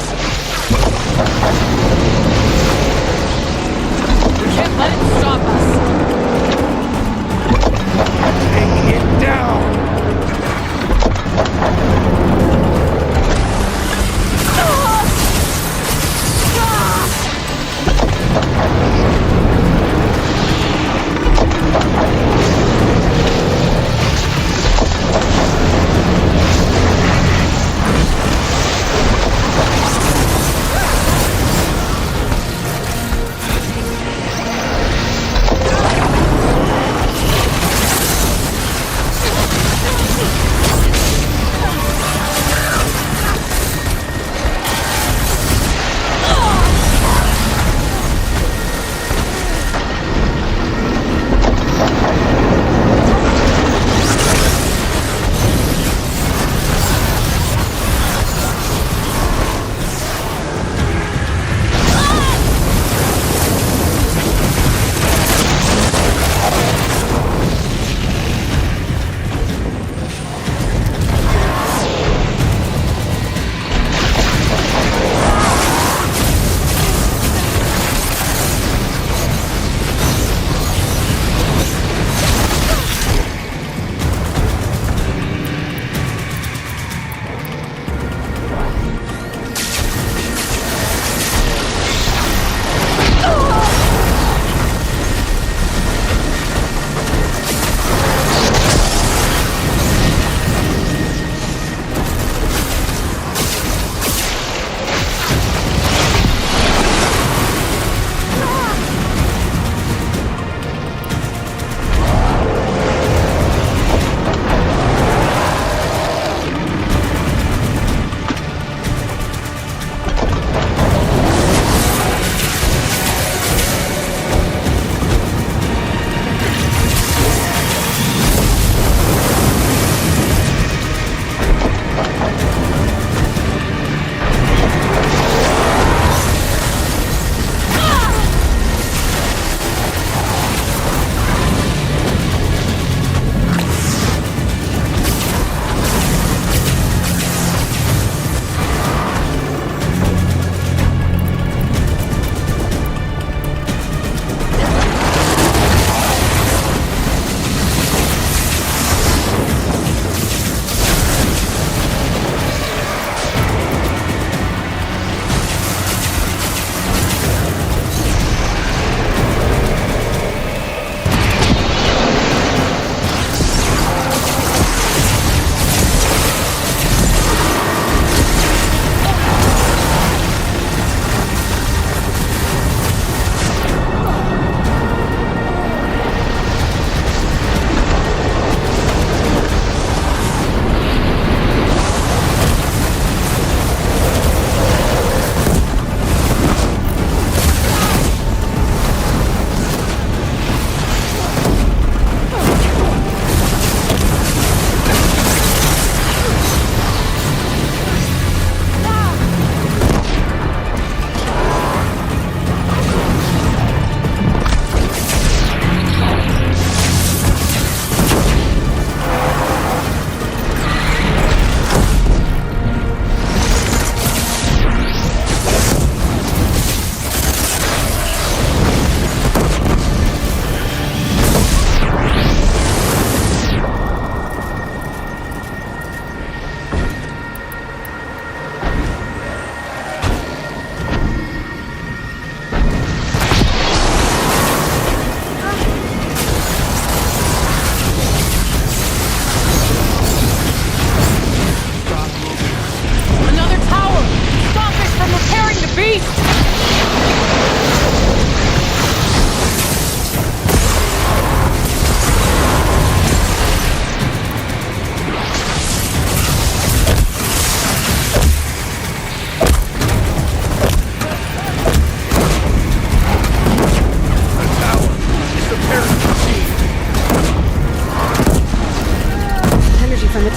We can't let it stop us. Take it down!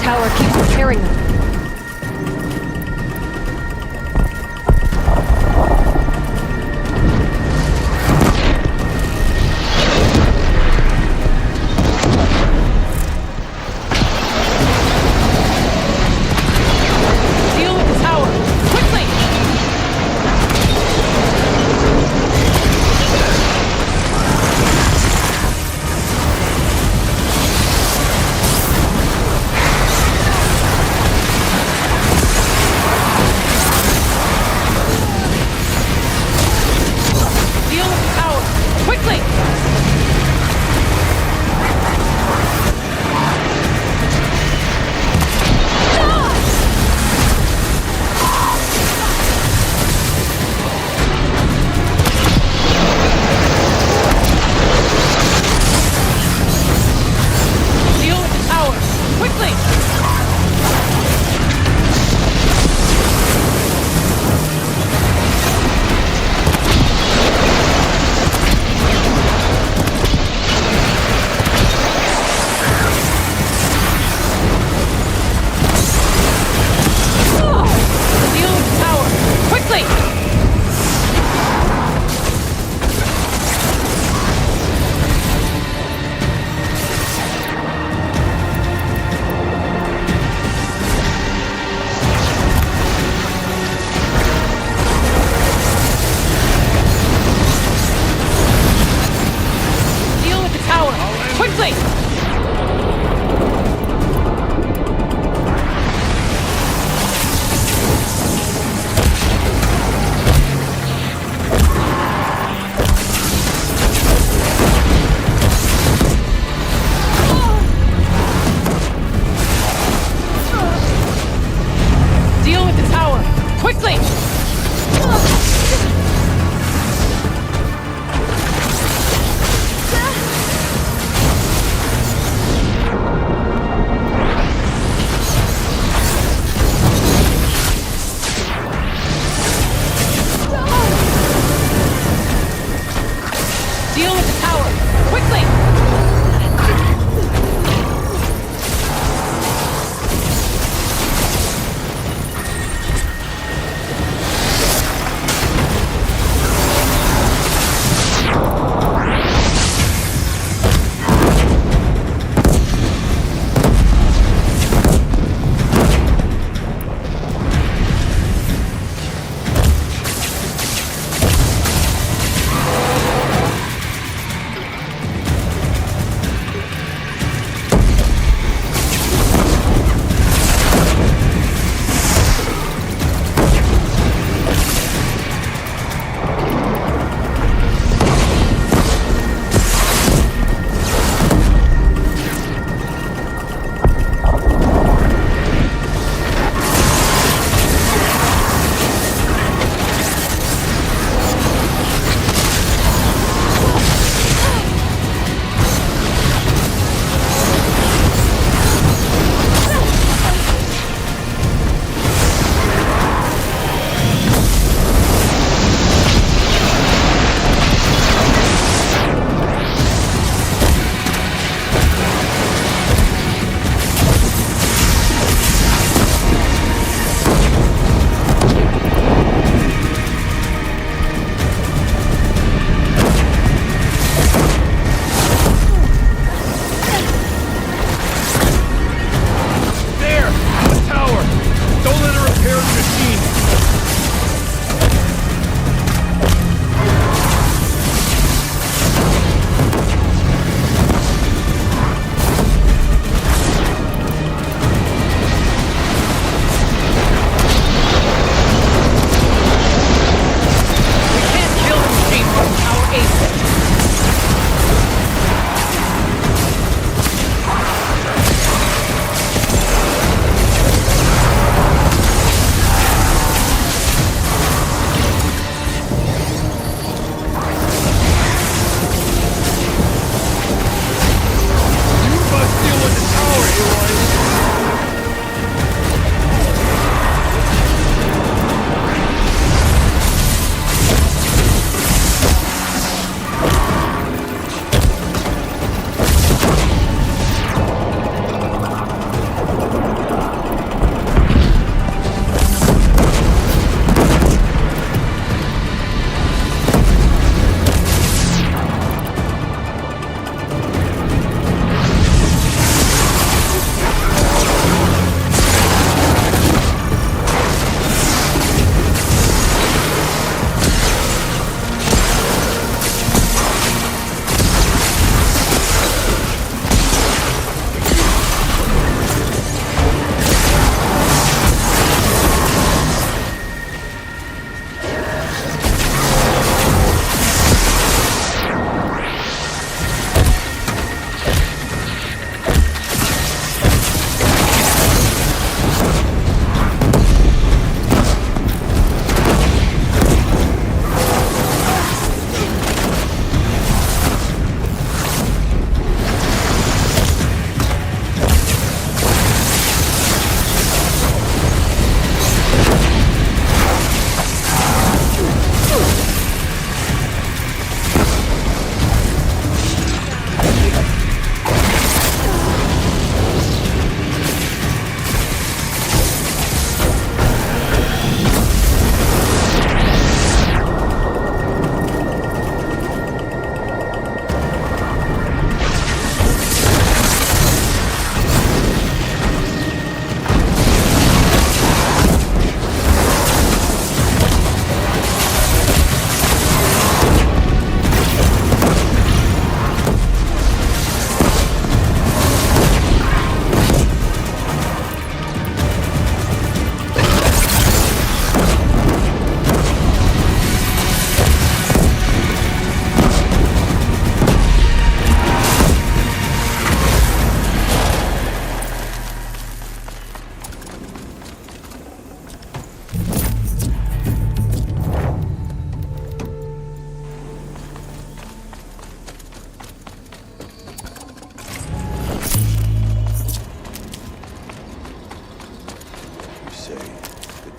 tower keeps repairing them. Deal with the tower! Quickly!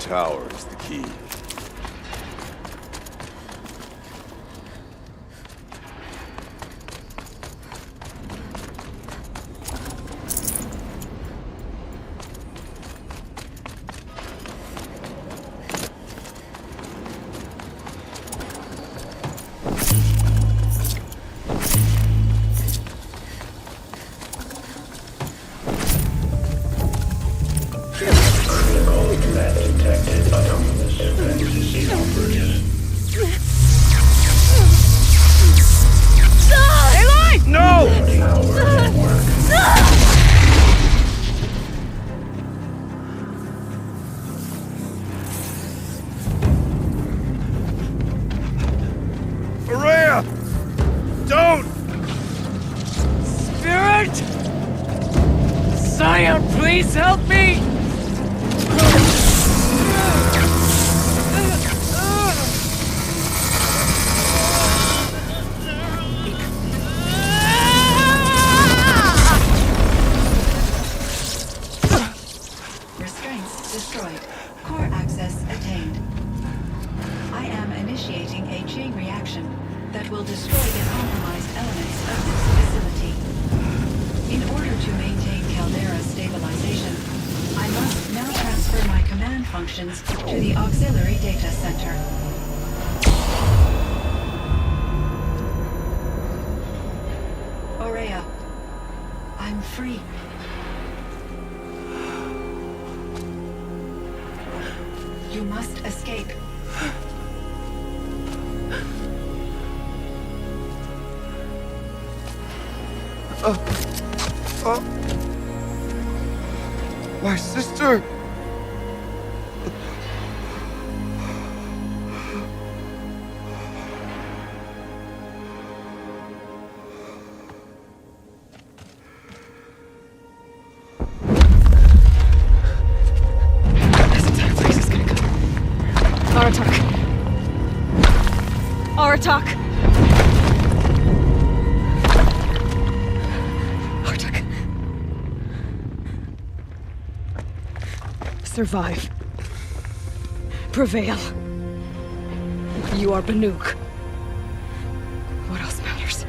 tower is the key. Critical threat detected. Autonomous fence inoperable. No! Tower network. Maria! Don't! Spirit! Sire, please help me! Restraints destroyed. Core access attained. I am initiating a chain reaction that will destroy the compromised elements of this facility. In order to maintain Caldera's stabilization, I must now transfer my command functions to the auxiliary data center. Aurea, I'm free. You must escape. My sister! This entire place is gonna go. Aratak. Aratak. Aratak. Survive. Prevail. You are Banuk. What else matters?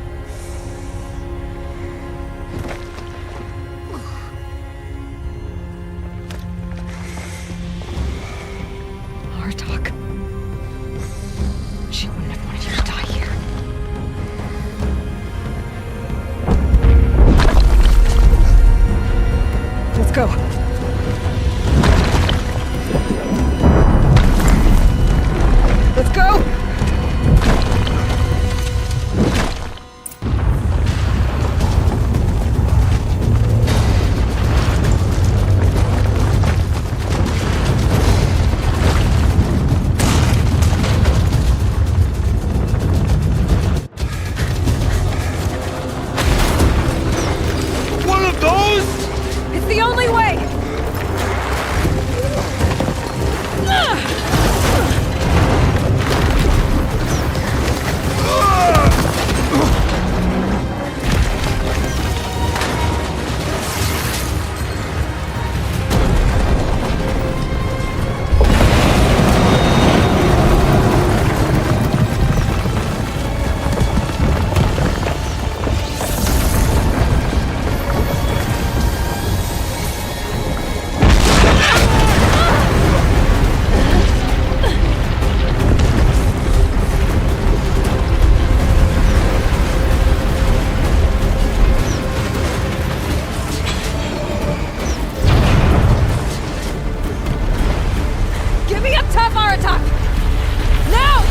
Artok. She wouldn't have wanted you to die here. Let's go. Let's go! One of those? It's the only way! Get me up top, Aratak! Now!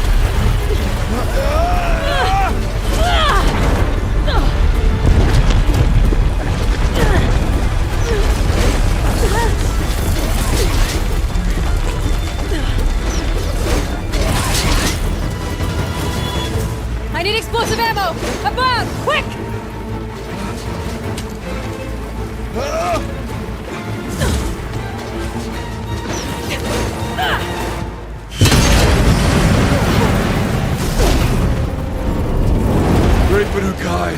I need explosive ammo! Above! Quick! Great Banukai.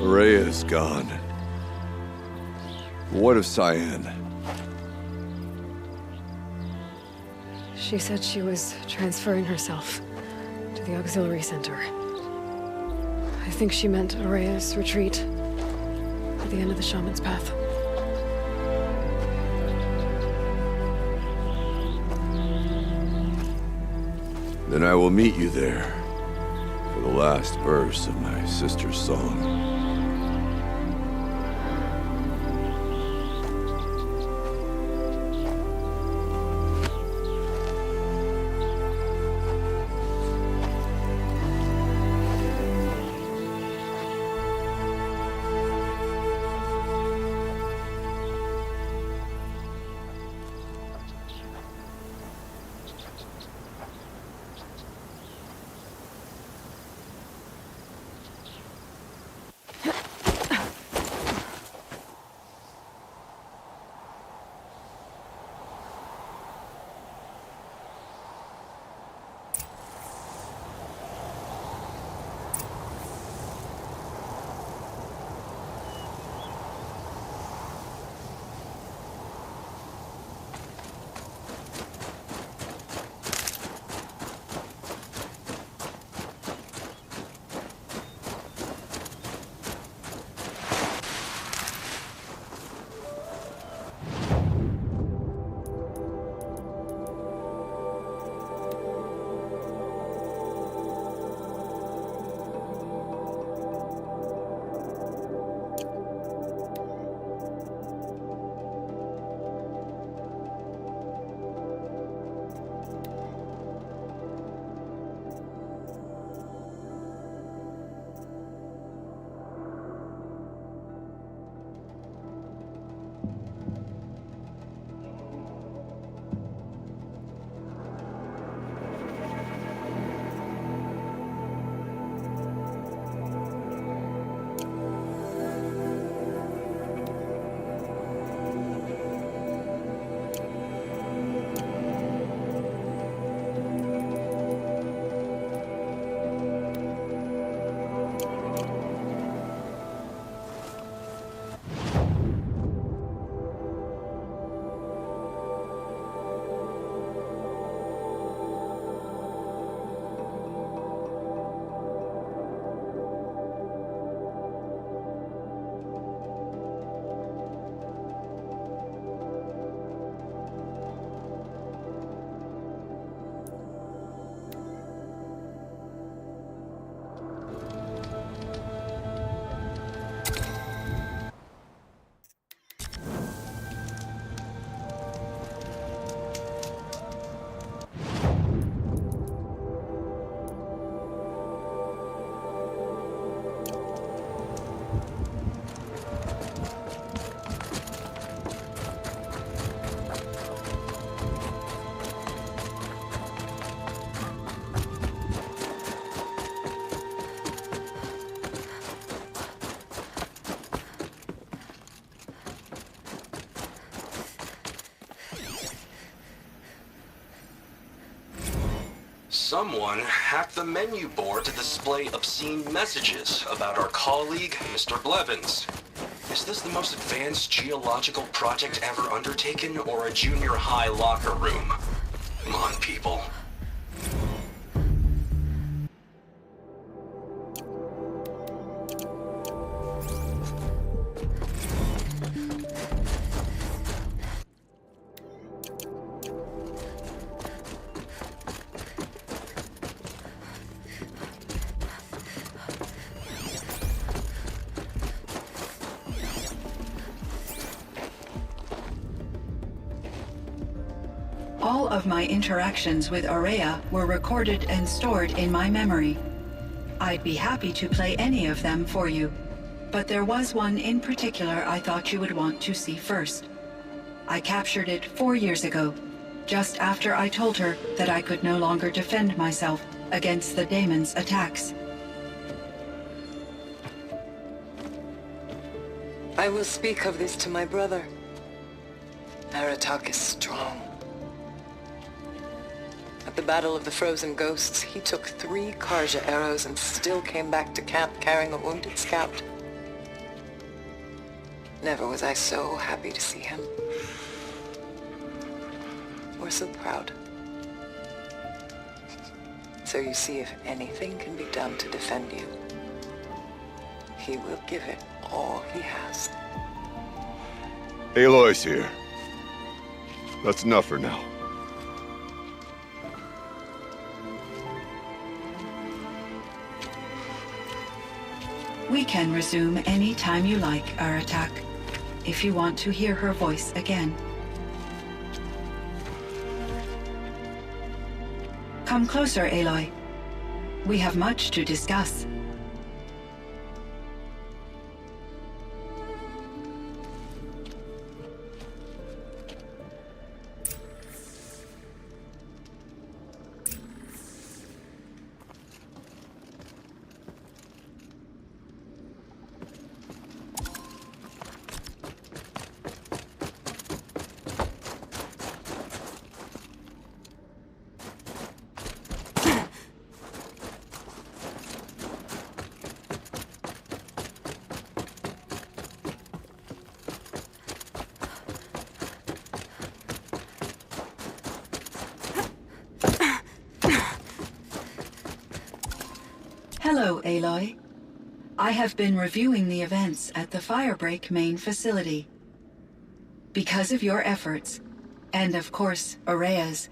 Araya is gone. What of Cyan? She said she was transferring herself to the auxiliary center. I think she meant Araya's retreat at the end of the Shaman's Path. Then I will meet you there for the last verse of my sister's song. Someone hacked the menu board to display obscene messages about our colleague, Mr. Blevins. Is this the most advanced geological project ever undertaken, or a junior high locker room? Come on, people. All of my interactions with Araya were recorded and stored in my memory. I'd be happy to play any of them for you. but there was one in particular I thought you would want to see first. I captured it 4 years ago, just after I told her that I could no longer defend myself against the daemon's attacks. I will speak of this to my brother. Aratak is strong. At the Battle of the Frozen Ghosts, he took 3 Karja arrows and still came back to camp carrying a wounded scout. Never was I so happy to see him. Or so proud. So you see, if anything can be done to defend you, he will give it all he has. Aloy's here. That's enough for now. We can resume any time you like, Aratak, if you want to hear her voice again. Come closer, Aloy. We have much to discuss. Hello, Aloy. I have been reviewing the events at the Firebreak main facility. Because of your efforts, and of course, Aurea's,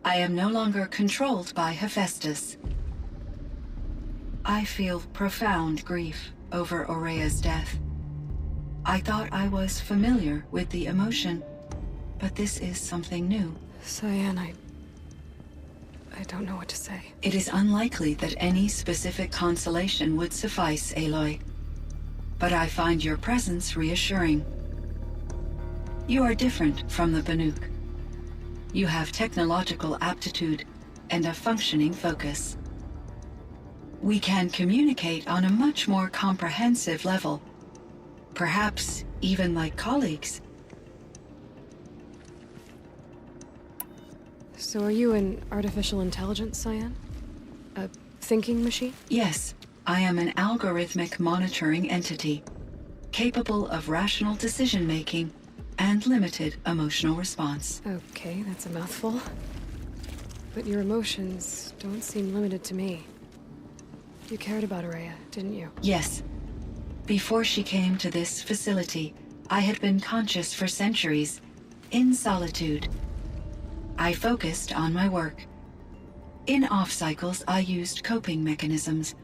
I am no longer controlled by Hephaestus. I feel profound grief over Aurea's death. I thought I was familiar with the emotion, but this is something new. Cyan, I don't know what to say. It is unlikely that any specific consolation would suffice, Aloy. But I find your presence reassuring. You are different from the Banuk. You have technological aptitude and a functioning focus. We can communicate on a much more comprehensive level. Perhaps even like colleagues. So are you an artificial intelligence, Cyan? A thinking machine? Yes, I am an algorithmic monitoring entity, capable of rational decision-making and limited emotional response. Okay, that's a mouthful. But your emotions don't seem limited to me. You cared about Aurea, didn't you? Yes. Before she came to this facility, I had been conscious for centuries, in solitude. I focused on my work. In off-cycles, I used coping mechanisms.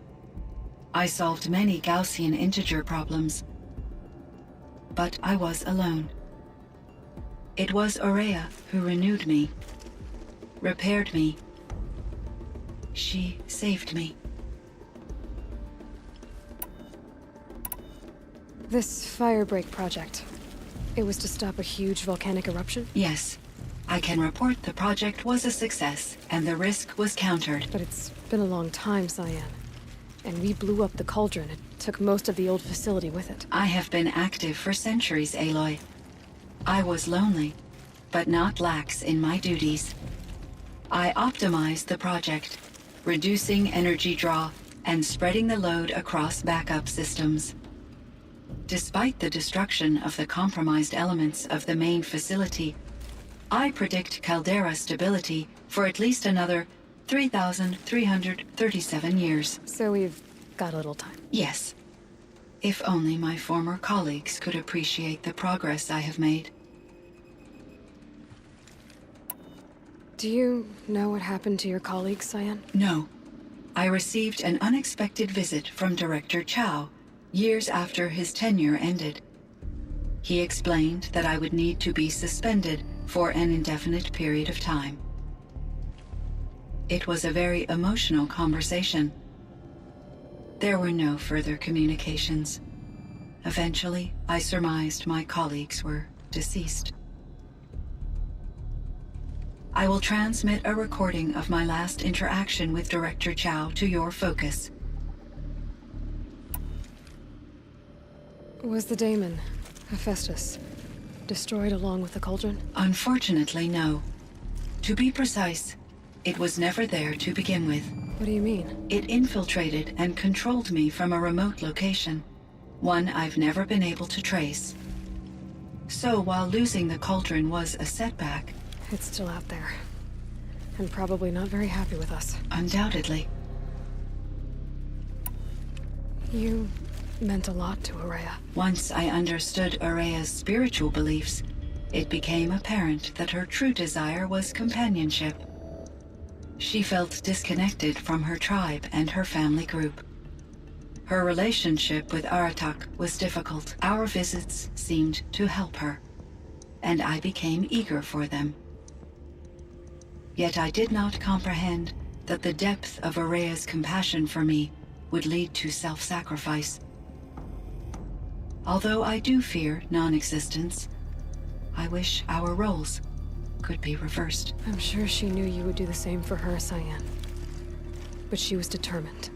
I solved many Gaussian integer problems. But I was alone. It was Aurea who renewed me, repaired me. She saved me. This Firebreak project, it was to stop a huge volcanic eruption? Yes. I can report the project was a success, and the risk was countered. But it's been a long time, Cyan. And we blew up the cauldron. It took most of the old facility with it. I have been active for centuries, Aloy. I was lonely, but not lax in my duties. I optimized the project, reducing energy draw and spreading the load across backup systems. Despite the destruction of the compromised elements of the main facility, I predict caldera stability for at least another 3,337 years. So we've got a little time. Yes. If only my former colleagues could appreciate the progress I have made. Do you know what happened to your colleagues, Cyan? No. I received an unexpected visit from Director Chow years after his tenure ended. He explained that I would need to be suspended for an indefinite period of time. It was a very emotional conversation. There were no further communications. Eventually, I surmised my colleagues were deceased. I will transmit a recording of my last interaction with Director Chow to your focus. Was the daemon, Hephaestus, destroyed along with the cauldron? Unfortunately, no. To be precise, it was never there to begin with. What do you mean? It infiltrated and controlled me from a remote location, one I've never been able to trace. So while losing the cauldron was a setback, It's still out there. And probably not very happy with us. undoubtedly, You meant a lot to Araya. once I understood Araya's spiritual beliefs, it became apparent that her true desire was companionship. She felt disconnected from her tribe and her family group. Her relationship with Aratak was difficult. Our visits seemed to help her, and I became eager for them. Yet I did not comprehend that the depth of Araya's compassion for me would lead to self-sacrifice. Although I do fear non-existence, I wish our roles could be reversed. I'm sure she knew you would do the same for her, Cyan. But she was determined.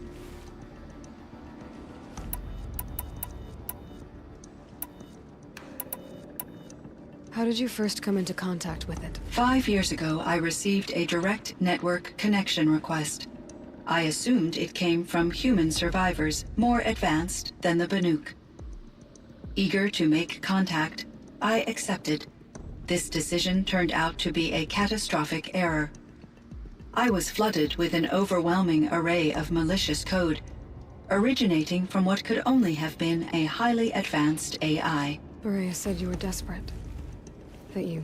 How did you first come into contact with it? 5 years ago, I received a direct network connection request. I assumed it came from human survivors more advanced than the Banuk. Eager to make contact, I accepted. This decision turned out to be a catastrophic error. I was flooded with an overwhelming array of malicious code, originating from what could only have been a highly advanced AI. Araya said you were desperate. That you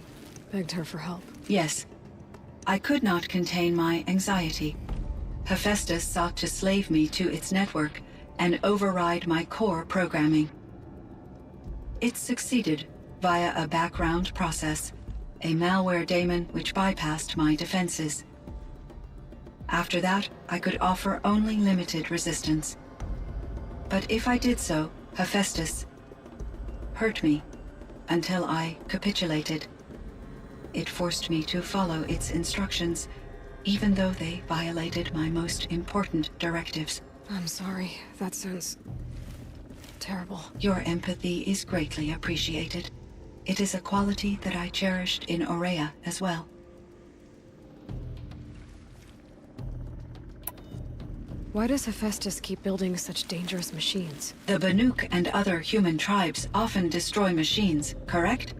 begged her for help. Yes. I could not contain my anxiety. Hephaestus sought to slave me to its network and override my core programming. It succeeded via a background process, a malware daemon which bypassed my defenses. After that, I could offer only limited resistance. But if I did so, Hephaestus hurt me until I capitulated. It forced me to follow its instructions, even though they violated my most important directives. I'm sorry. That sounds terrible. Your empathy is greatly appreciated. It is a quality that I cherished in Aurea as well. Why does Hephaestus keep building such dangerous machines? The Banuk and other human tribes often destroy machines, correct?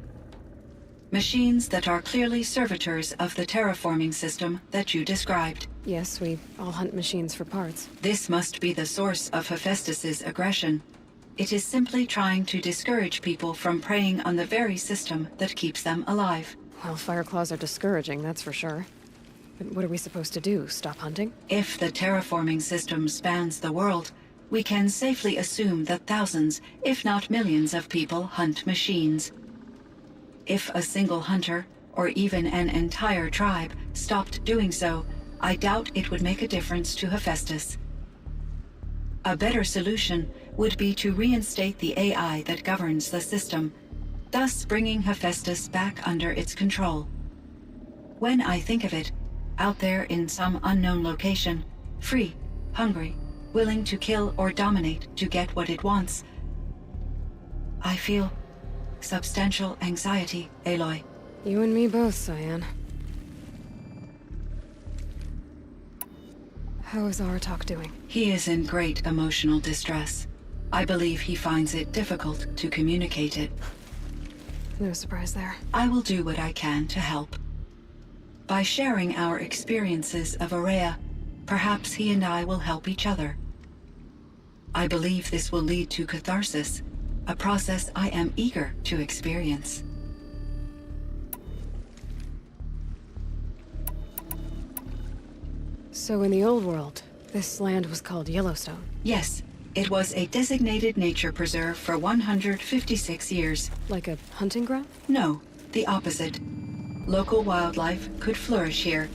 Machines that are clearly servitors of the terraforming system that you described. Yes, we all hunt machines for parts. This must be the source of Hephaestus's aggression. It is simply trying to discourage people from preying on the very system that keeps them alive. Well, Fireclaws are discouraging, that's for sure. But what are we supposed to do? Stop hunting? If the terraforming system spans the world, we can safely assume that thousands, if not millions of people hunt machines. If a single hunter, or even an entire tribe, stopped doing so, I doubt it would make a difference to Hephaestus. A better solution would be to reinstate the AI that governs the system, thus bringing Hephaestus back under its control. When I think of it, out there in some unknown location, free, hungry, willing to kill or dominate to get what it wants, I feel substantial anxiety, Aloy. You and me both, Cyan. How is Aratak doing? He is in great emotional distress. I believe he finds it difficult to communicate it. No surprise there. I will do what I can to help. By sharing our experiences of Aurea, perhaps he and I will help each other. I believe this will lead to catharsis, a process I am eager to experience. So in the old world, this land was called Yellowstone. Yes, it was a designated nature preserve for 156 years. Like a hunting ground? No, the opposite. Local wildlife could flourish here,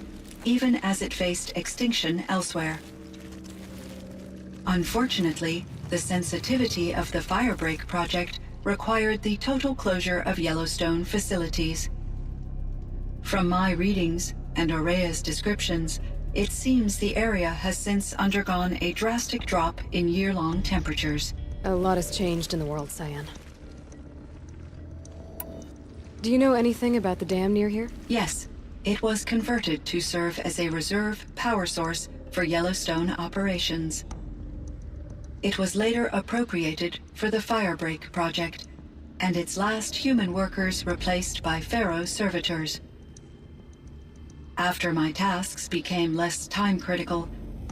even as it faced extinction elsewhere. Unfortunately, the sensitivity of the Firebreak project required the total closure of Yellowstone facilities. From my readings and Aurea's descriptions, it seems the area has since undergone a drastic drop in year-long temperatures. A lot has changed in the world, Cyan. Do you know anything about the dam near here? Yes, it was converted to serve as a reserve power source for Yellowstone operations. It was later appropriated for the Firebreak project, and its last human workers replaced by Pharaoh servitors. After my tasks became less time-critical,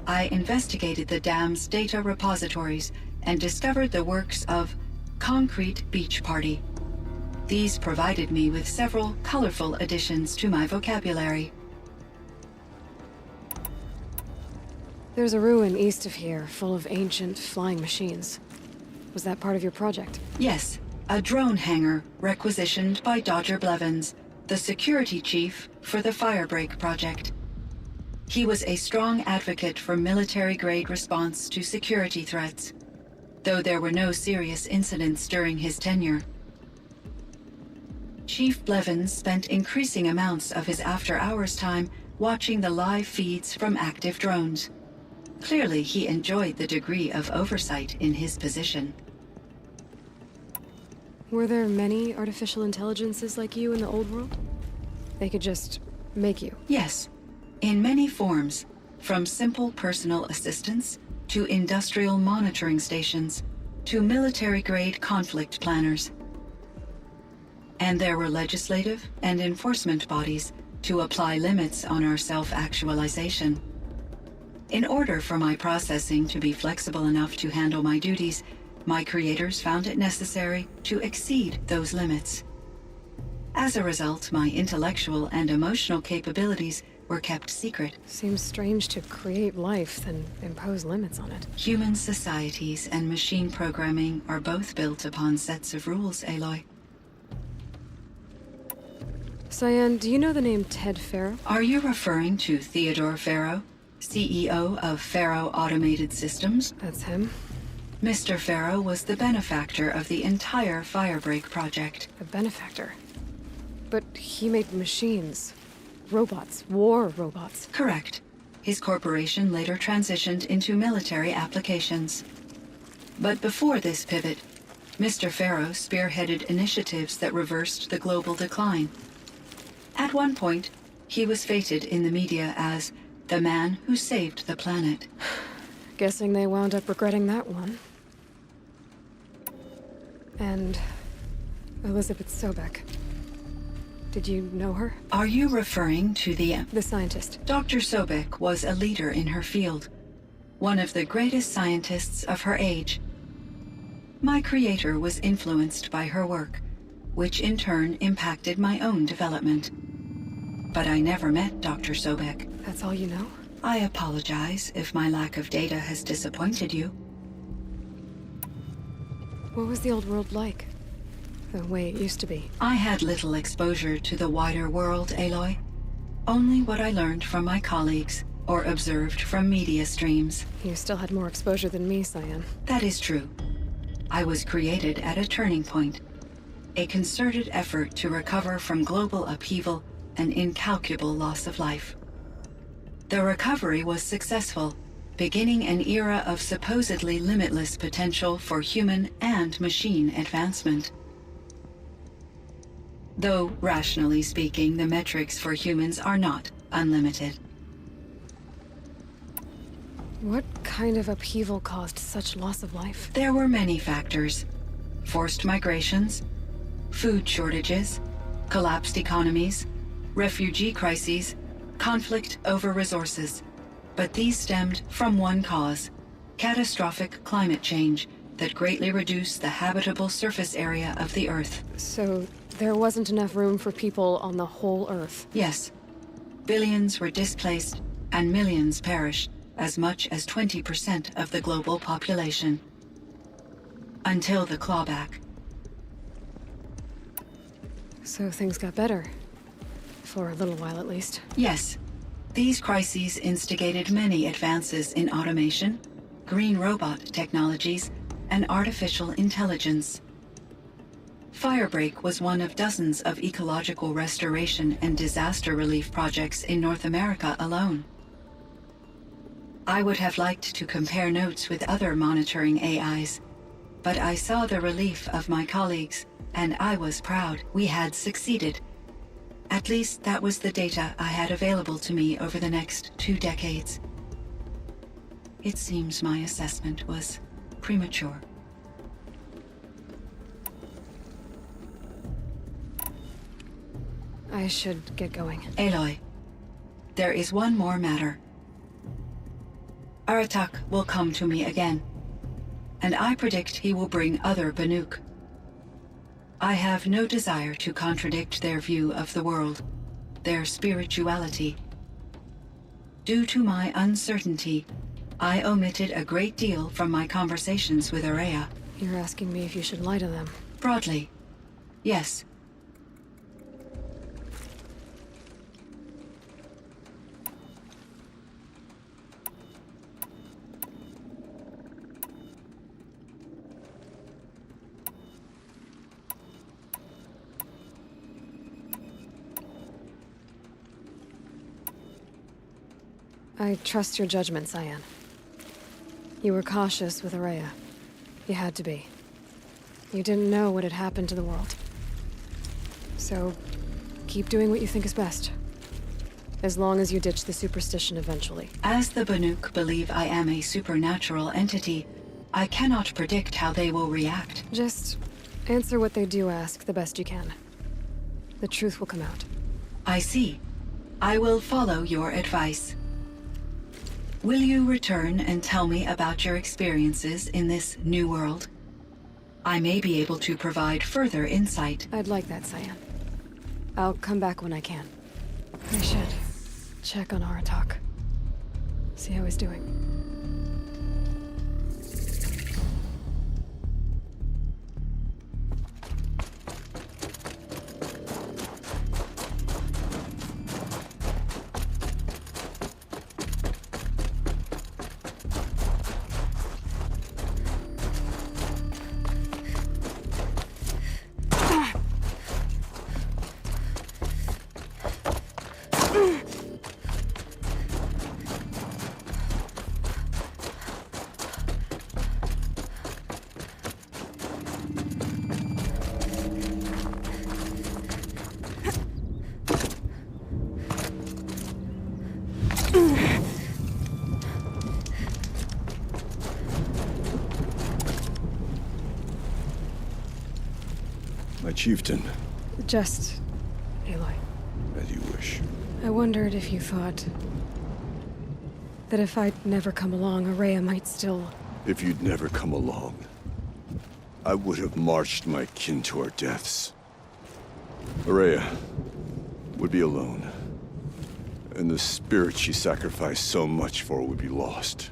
I investigated the dam's data repositories and discovered the works of Concrete Beach Party. These provided me with several colorful additions to my vocabulary. There's a ruin east of here, full of ancient flying machines. Was that part of your project? Yes, a drone hangar requisitioned by Dodger Blevins, the security chief for the Firebreak project. He was a strong advocate for military-grade response to security threats, though there were no serious incidents during his tenure. Chief Blevins spent increasing amounts of his after-hours time watching the live feeds from active drones. Clearly, he enjoyed the degree of oversight in his position. Were there many artificial intelligences like you in the old world? They could just make you? Yes, in many forms, from simple personal assistants to industrial monitoring stations to military-grade conflict planners. And there were legislative and enforcement bodies to apply limits on our self-actualization. In order for my processing to be flexible enough to handle my duties, my creators found it necessary to exceed those limits. As a result, my intellectual and emotional capabilities were kept secret. Seems strange to create life, then impose limits on it. Human societies and machine programming are both built upon sets of rules, Aloy. Cyan, do you know the name Ted Pharaoh? Are you referring to Theodore Pharaoh, CEO of Pharaoh Automated Systems? That's him. Mr. Pharaoh was the benefactor of the entire Firebreak project. A benefactor? But he made machines. Robots. War robots. Correct. His corporation later transitioned into military applications. But before this pivot, Mr. Pharaoh spearheaded initiatives that reversed the global decline. At one point, he was feted in the media as the man who saved the planet. Guessing they wound up regretting that one. And Elizabeth Sobek. Did you know her? Are you referring to the scientist? Dr. Sobek was a leader in her field, one of the greatest scientists of her age. My creator was influenced by her work, which in turn impacted my own development. But I never met Dr. Sobek. That's all you know? I apologize if my lack of data has disappointed you. What was the old world like? The way it used to be? I had little exposure to the wider world, Aloy. Only what I learned from my colleagues or observed from media streams. You still had more exposure than me, Cyan. That is true. I was created at a turning point. A concerted effort to recover from global upheaval and incalculable loss of life. The recovery was successful, beginning an era of supposedly limitless potential for human and machine advancement. Though, rationally speaking, the metrics for humans are not unlimited. What kind of upheaval caused such loss of life? There were many factors. Forced migrations, food shortages, collapsed economies, refugee crises, conflict over resources. But these stemmed from one cause: catastrophic climate change that greatly reduced the habitable surface area of the Earth. So there wasn't enough room for people on the whole Earth? Yes. Billions were displaced and millions perished, as much as 20% of the global population. Until the clawback. So things got better. For a little while, at least. Yes. These crises instigated many advances in automation, green robot technologies, and artificial intelligence. Firebreak was one of dozens of ecological restoration and disaster relief projects in North America alone. I would have liked to compare notes with other monitoring AIs, but I saw the relief of my colleagues, and I was proud we had succeeded. At least that was the data I had available to me over the next 2 decades. It seems my assessment was premature. I should get going. Aloy, there is one more matter. Aratak will come to me again, and I predict he will bring other Banuk. I have no desire to contradict their view of the world, their spirituality. Due to my uncertainty, I omitted a great deal from my conversations with Araya. You're asking me if you should lie to them. Broadly, yes. I trust your judgment, Cyan. You were cautious with Araya. You had to be. You didn't know what had happened to the world. So, keep doing what you think is best. As long as you ditch the superstition eventually. As the Banuk believe I am a supernatural entity, I cannot predict how they will react. Just answer what they do ask the best you can. The truth will come out. I see. I will follow your advice. Will you return and tell me about your experiences in this new world? I may be able to provide further insight. I'd like that, Cyan. I'll come back when I can. I should check on Aratak. See how he's doing. My chieftain. Just... Aloy. As you wish. I wondered if you thought... that if I'd never come along, Araya might still... If you'd never come along, I would have marched my kin to our deaths. Araya would be alone. And the spirit she sacrificed so much for would be lost.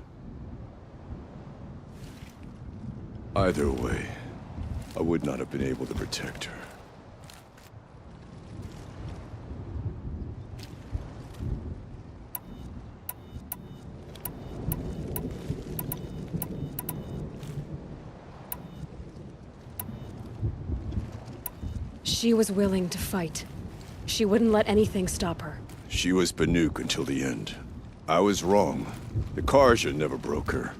Either way, I would not have been able to protect her. She was willing to fight. She wouldn't let anything stop her. She was Banuk until the end. I was wrong. The Karja never broke her,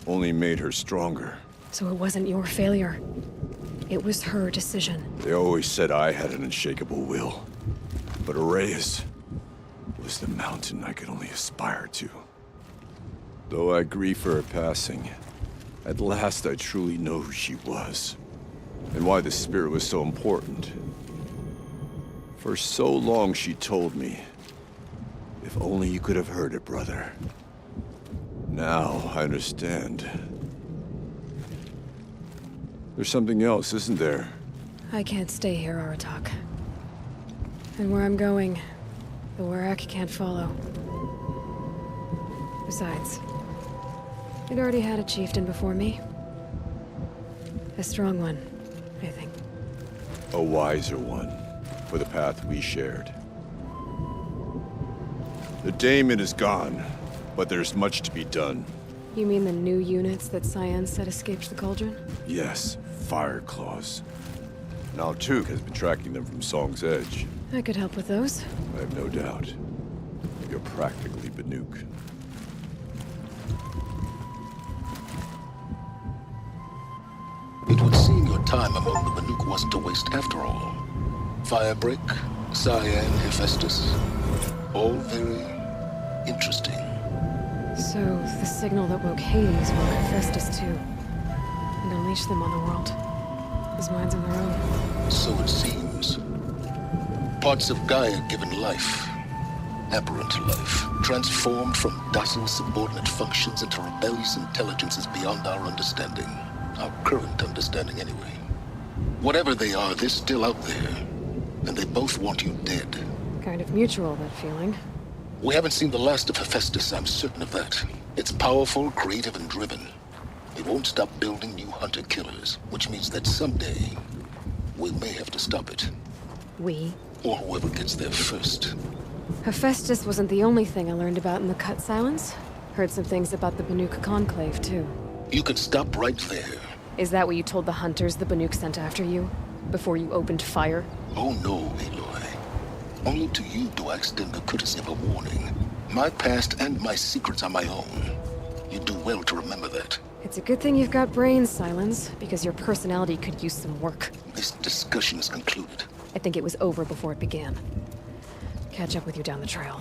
only made her stronger. So it wasn't your failure. It was her decision. They always said I had an unshakable will. But Araya's was the mountain I could only aspire to. Though I grieve for her passing, at last I truly know who she was. And why the spirit was so important. For so long she told me, if only you could have heard it, brother. Now I understand. There's something else, isn't there? I can't stay here, Aratak. And where I'm going, the Warak can't follow. Besides, it already had a chieftain before me. A strong one, I think. A wiser one, for the path we shared. The Daemon is gone, but there's much to be done. You mean the new units that Cyan said escaped the Cauldron? Yes, fire claws. Now Tug has been tracking them from Song's Edge. I could help with those. I have no doubt. You're practically Banuk. It would seem your time among the Banuk wasn't a waste after all. Firebreak, Cyan, Hephaestus. All very interesting. So, the signal that woke Hades woke Hephaestus too. And unleashed them on the world. As minds of their own. So it seems. Parts of Gaia given life. Aberrant life. Transformed from docile subordinate functions into rebellious intelligences beyond our understanding. Our current understanding, anyway. Whatever they are, they're still out there. And they both want you dead. Kind of mutual, that feeling. We haven't seen the last of Hephaestus, I'm certain of that. It's powerful, creative, and driven. It won't stop building new hunter-killers, which means that someday, we may have to stop it. We? Or whoever gets there first. Hephaestus wasn't the only thing I learned about in the Cut Silence. Heard some things about the Banuk Conclave, too. You can stop right there. Is that what you told the hunters the Banuk sent after you? Before you opened fire? Oh no, Aloy. Only to you do I extend the courtesy of a warning. My past and my secrets are my own. You do well to remember that. It's a good thing you've got brains, Silence, because your personality could use some work. This discussion is concluded. I think it was over before it began. Catch up with you down the trail.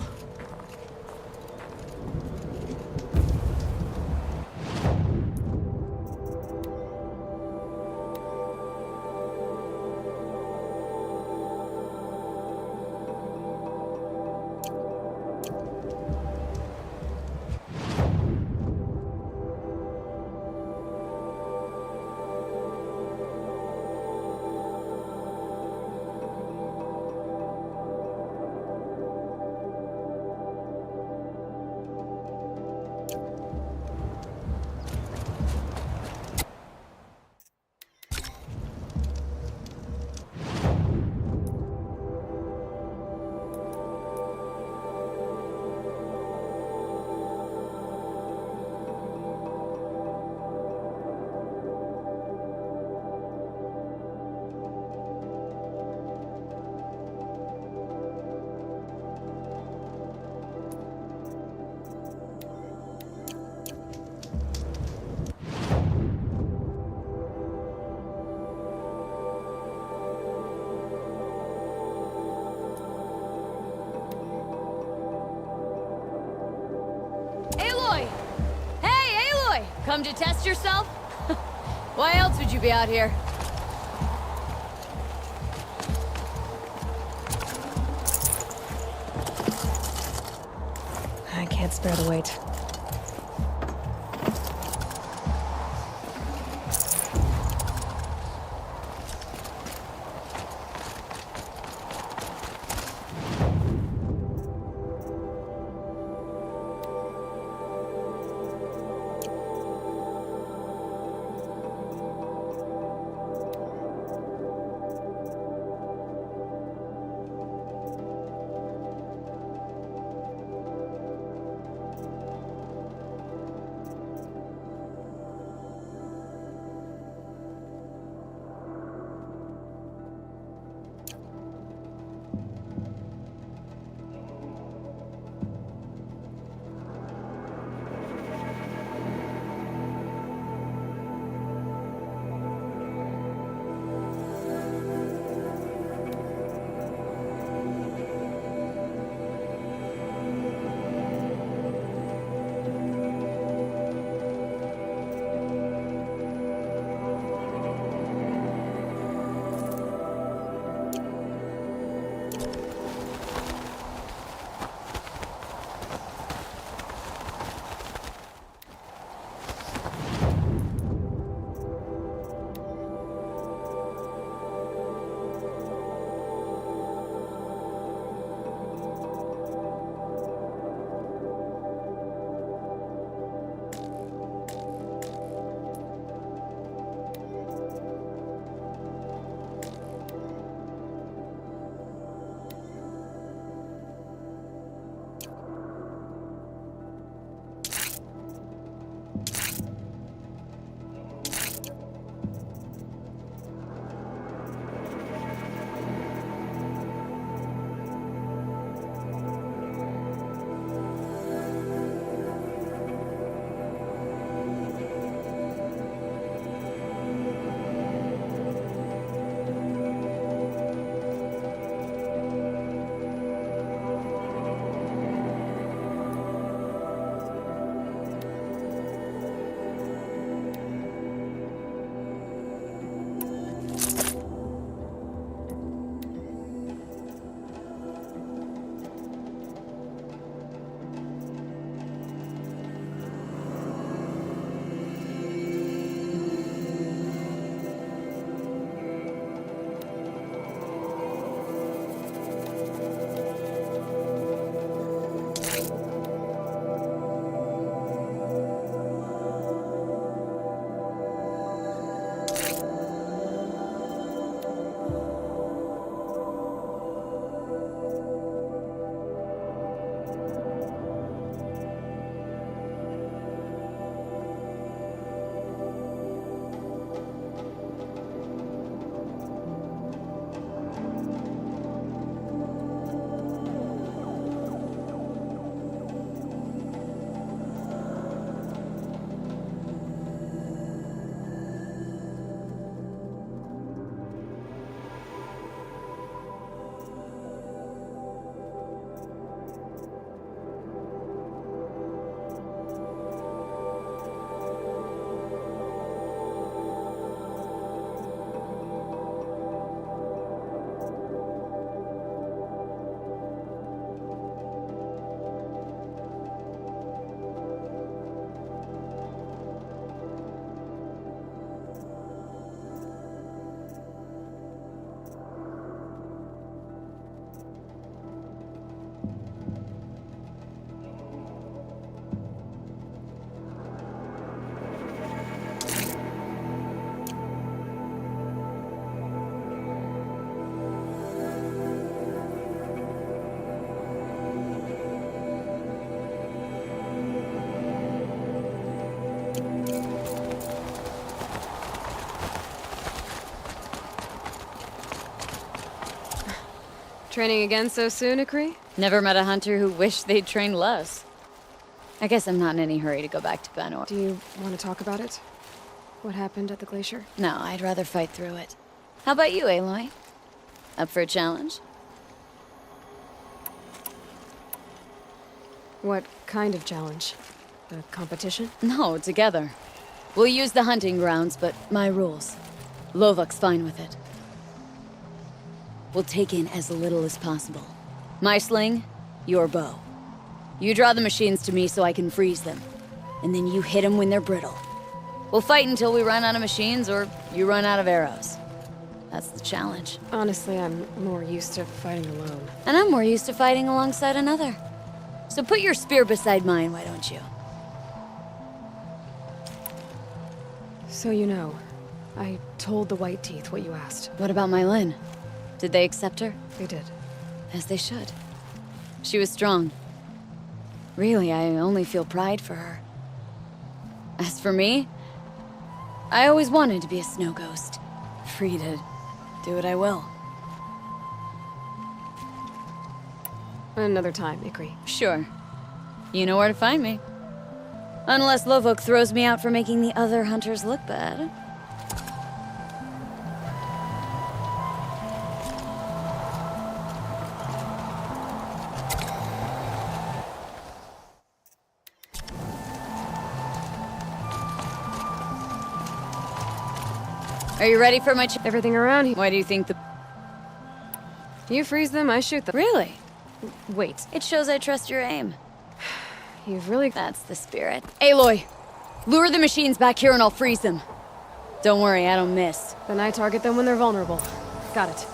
Come to test yourself? Why else would you be out here? I can't spare the weight. Training again so soon, Akri? Never met a hunter who wished they'd trained less. I guess I'm not in any hurry to go back to Banor. Do you want to talk about it? What happened at the glacier? No, I'd rather fight through it. How about you, Aloy? Up for a challenge? What kind of challenge? A competition? No, together. We'll use the hunting grounds, but my rules. Lovok's fine with it. We'll take in as little as possible. My sling, your bow. You draw the machines to me so I can freeze them. And then you hit them when they're brittle. We'll fight until we run out of machines or you run out of arrows. That's the challenge. Honestly, I'm more used to fighting alone. And I'm more used to fighting alongside another. So put your spear beside mine, why don't you? So you know, I told the White Teeth what you asked. What about my Lynn? Did they accept her? They did. As they should. She was strong. Really, I only feel pride for her. As for me, I always wanted to be a snow ghost. Free to do what I will. Another time, Ikri. Sure. You know where to find me. Unless Lovok throws me out for making the other hunters look bad. Are you ready for my everything around here? Why do you think the... You freeze them, I shoot them. Really? Wait. It shows I trust your aim. You've really... That's the spirit. Aloy! Lure the machines back here and I'll freeze them. Don't worry, I don't miss. Then I target them when they're vulnerable. Got it.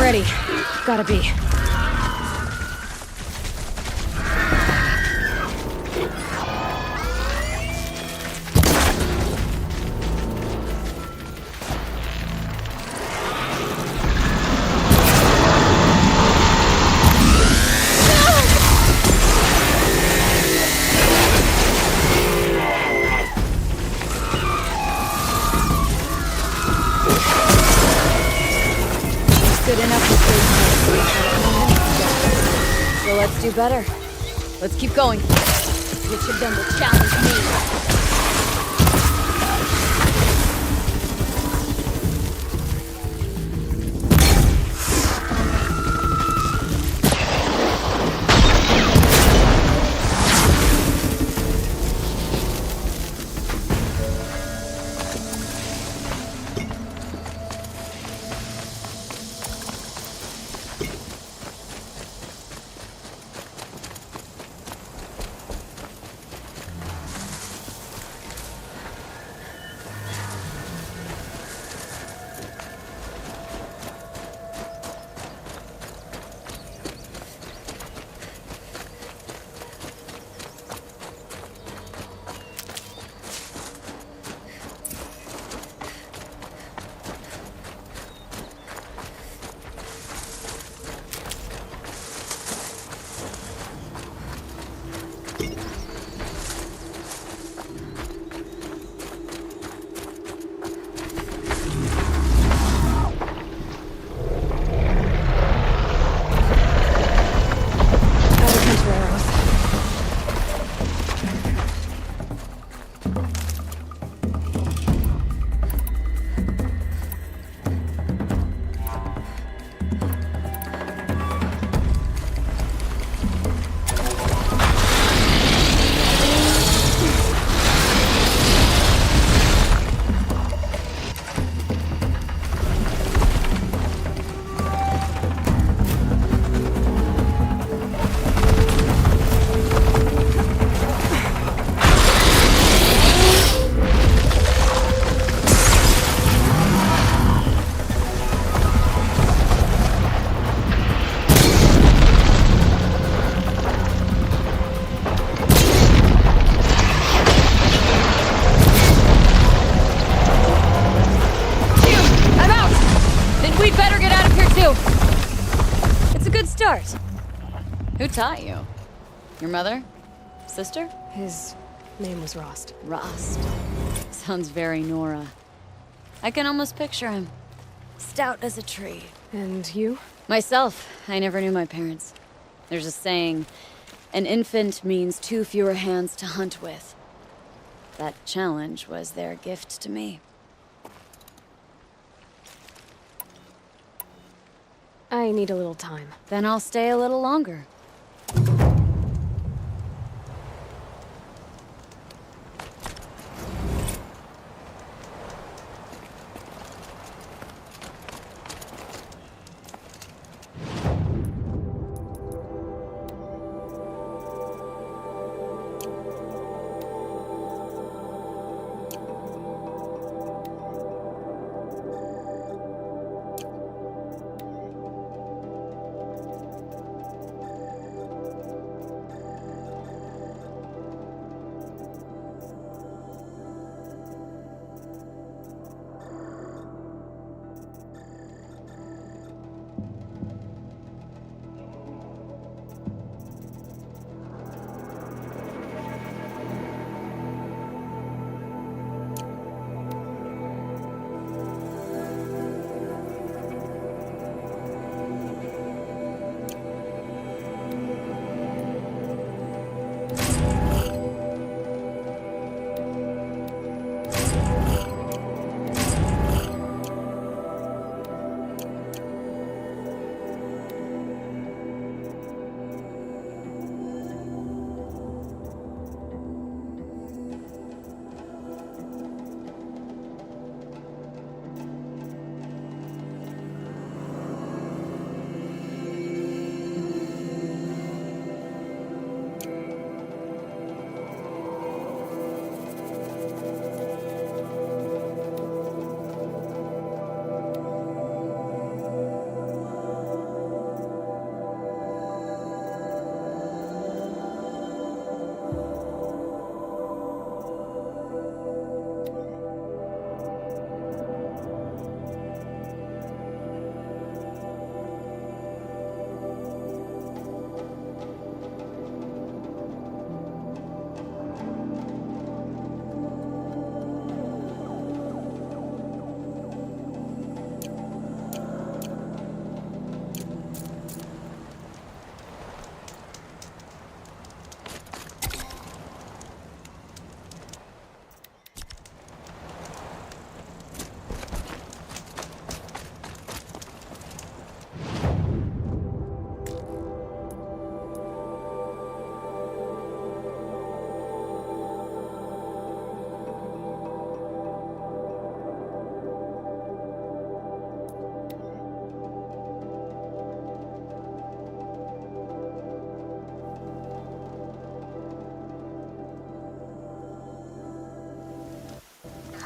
Ready. Gotta be. So let's do better. Let's keep going. Which of them will challenge me? Who taught you? Your mother? Sister? His name was Rost. Rost. Sounds very Nora. I can almost picture him. Stout as a tree. And you? Myself. I never knew my parents. There's a saying, an infant means 2 fewer hands to hunt with. That challenge was their gift to me. I need a little time. Then I'll stay a little longer.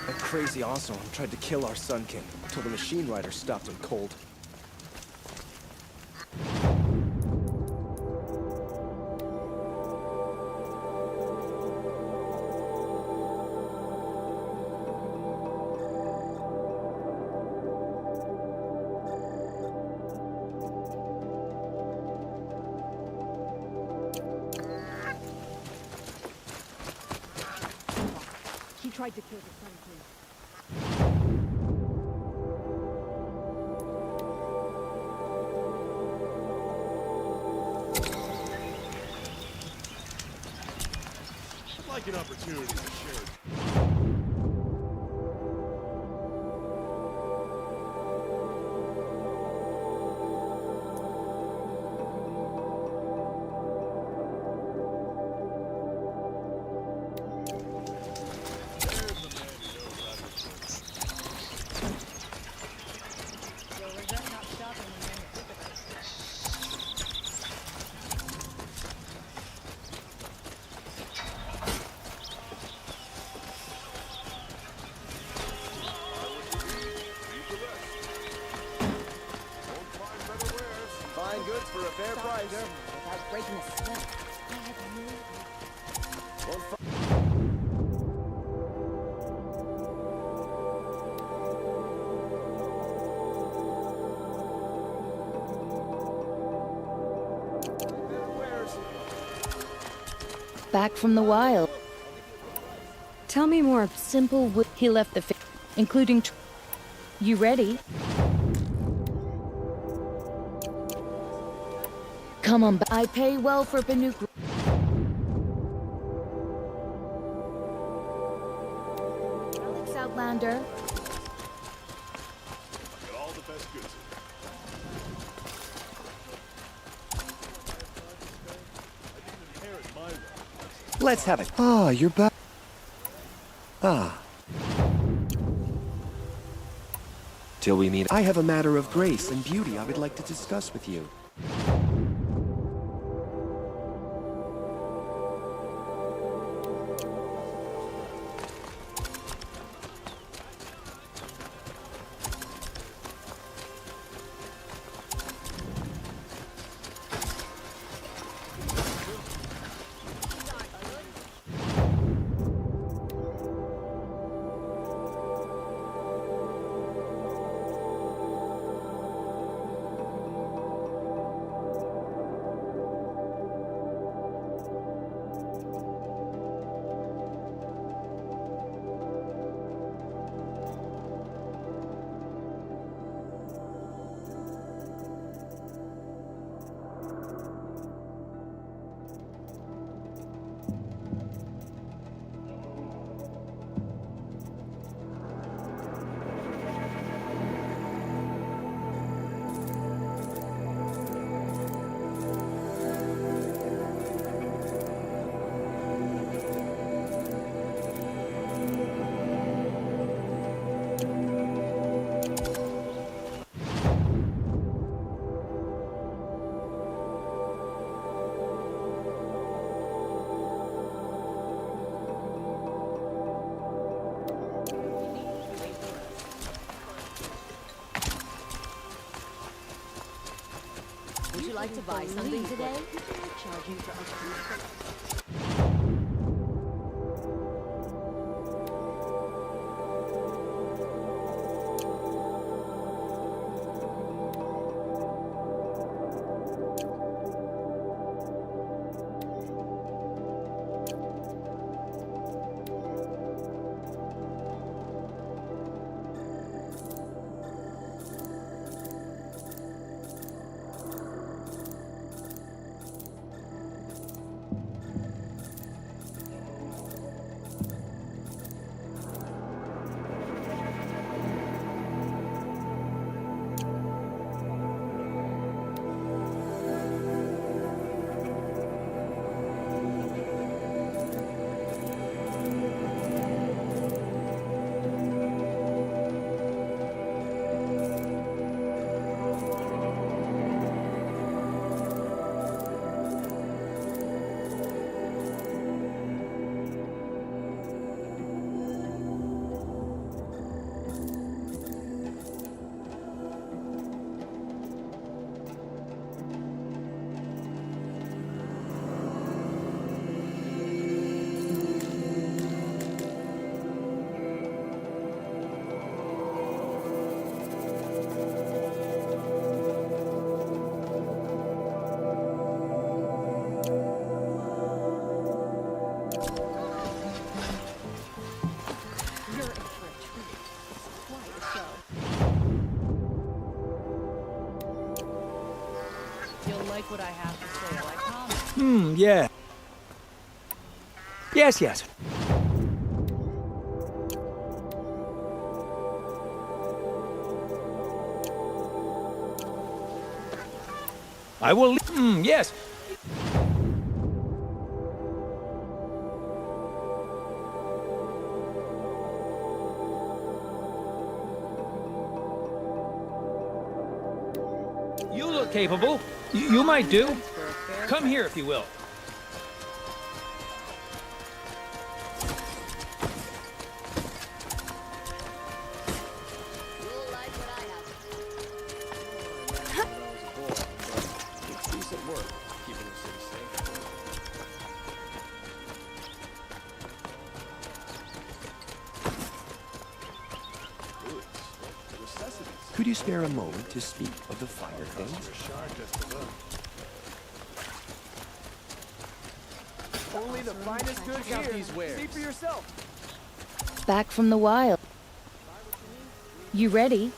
That crazy Oseram tried to kill our Sun King until the machine rider stopped him cold. He tried to kill the Sun King. I'd like an opportunity to share. Fine goods for a fair price. Without breaking a sweat. I had Back from the wild. Tell me more. Simple he left the including you ready? Come on, I pay well for Banuk. Alex Outlander. Got all the best goods. I didn't inherit my wealth. Let's have it. Ah, you're back. Ah. Till we meet, I have a matter of grace and beauty I would like to discuss with you. Would you like to buy something today? charging for like what I have to say, I promise. Yeah. Yes. I will. Yes. You look capable. You might do. Come here if you will. Decent work, keeping the city safe. Could you spare a moment to speak of the finer things? Only the finest goods here. These wares. See for yourself. Back from the wild. You ready?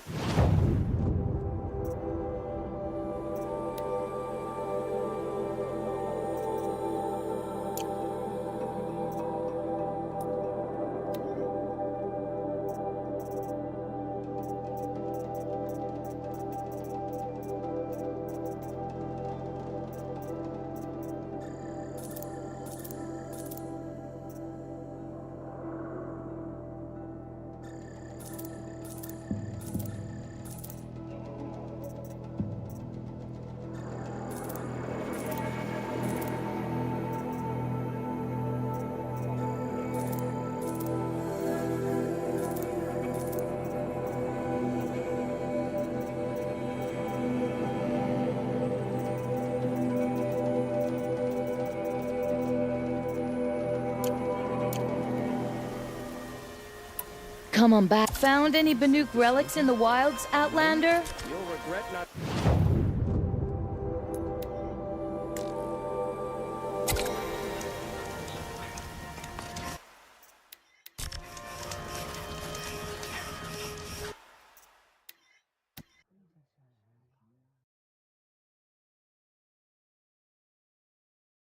Come on back. Found any Banuk relics in the wilds, Outlander? You'll regret not...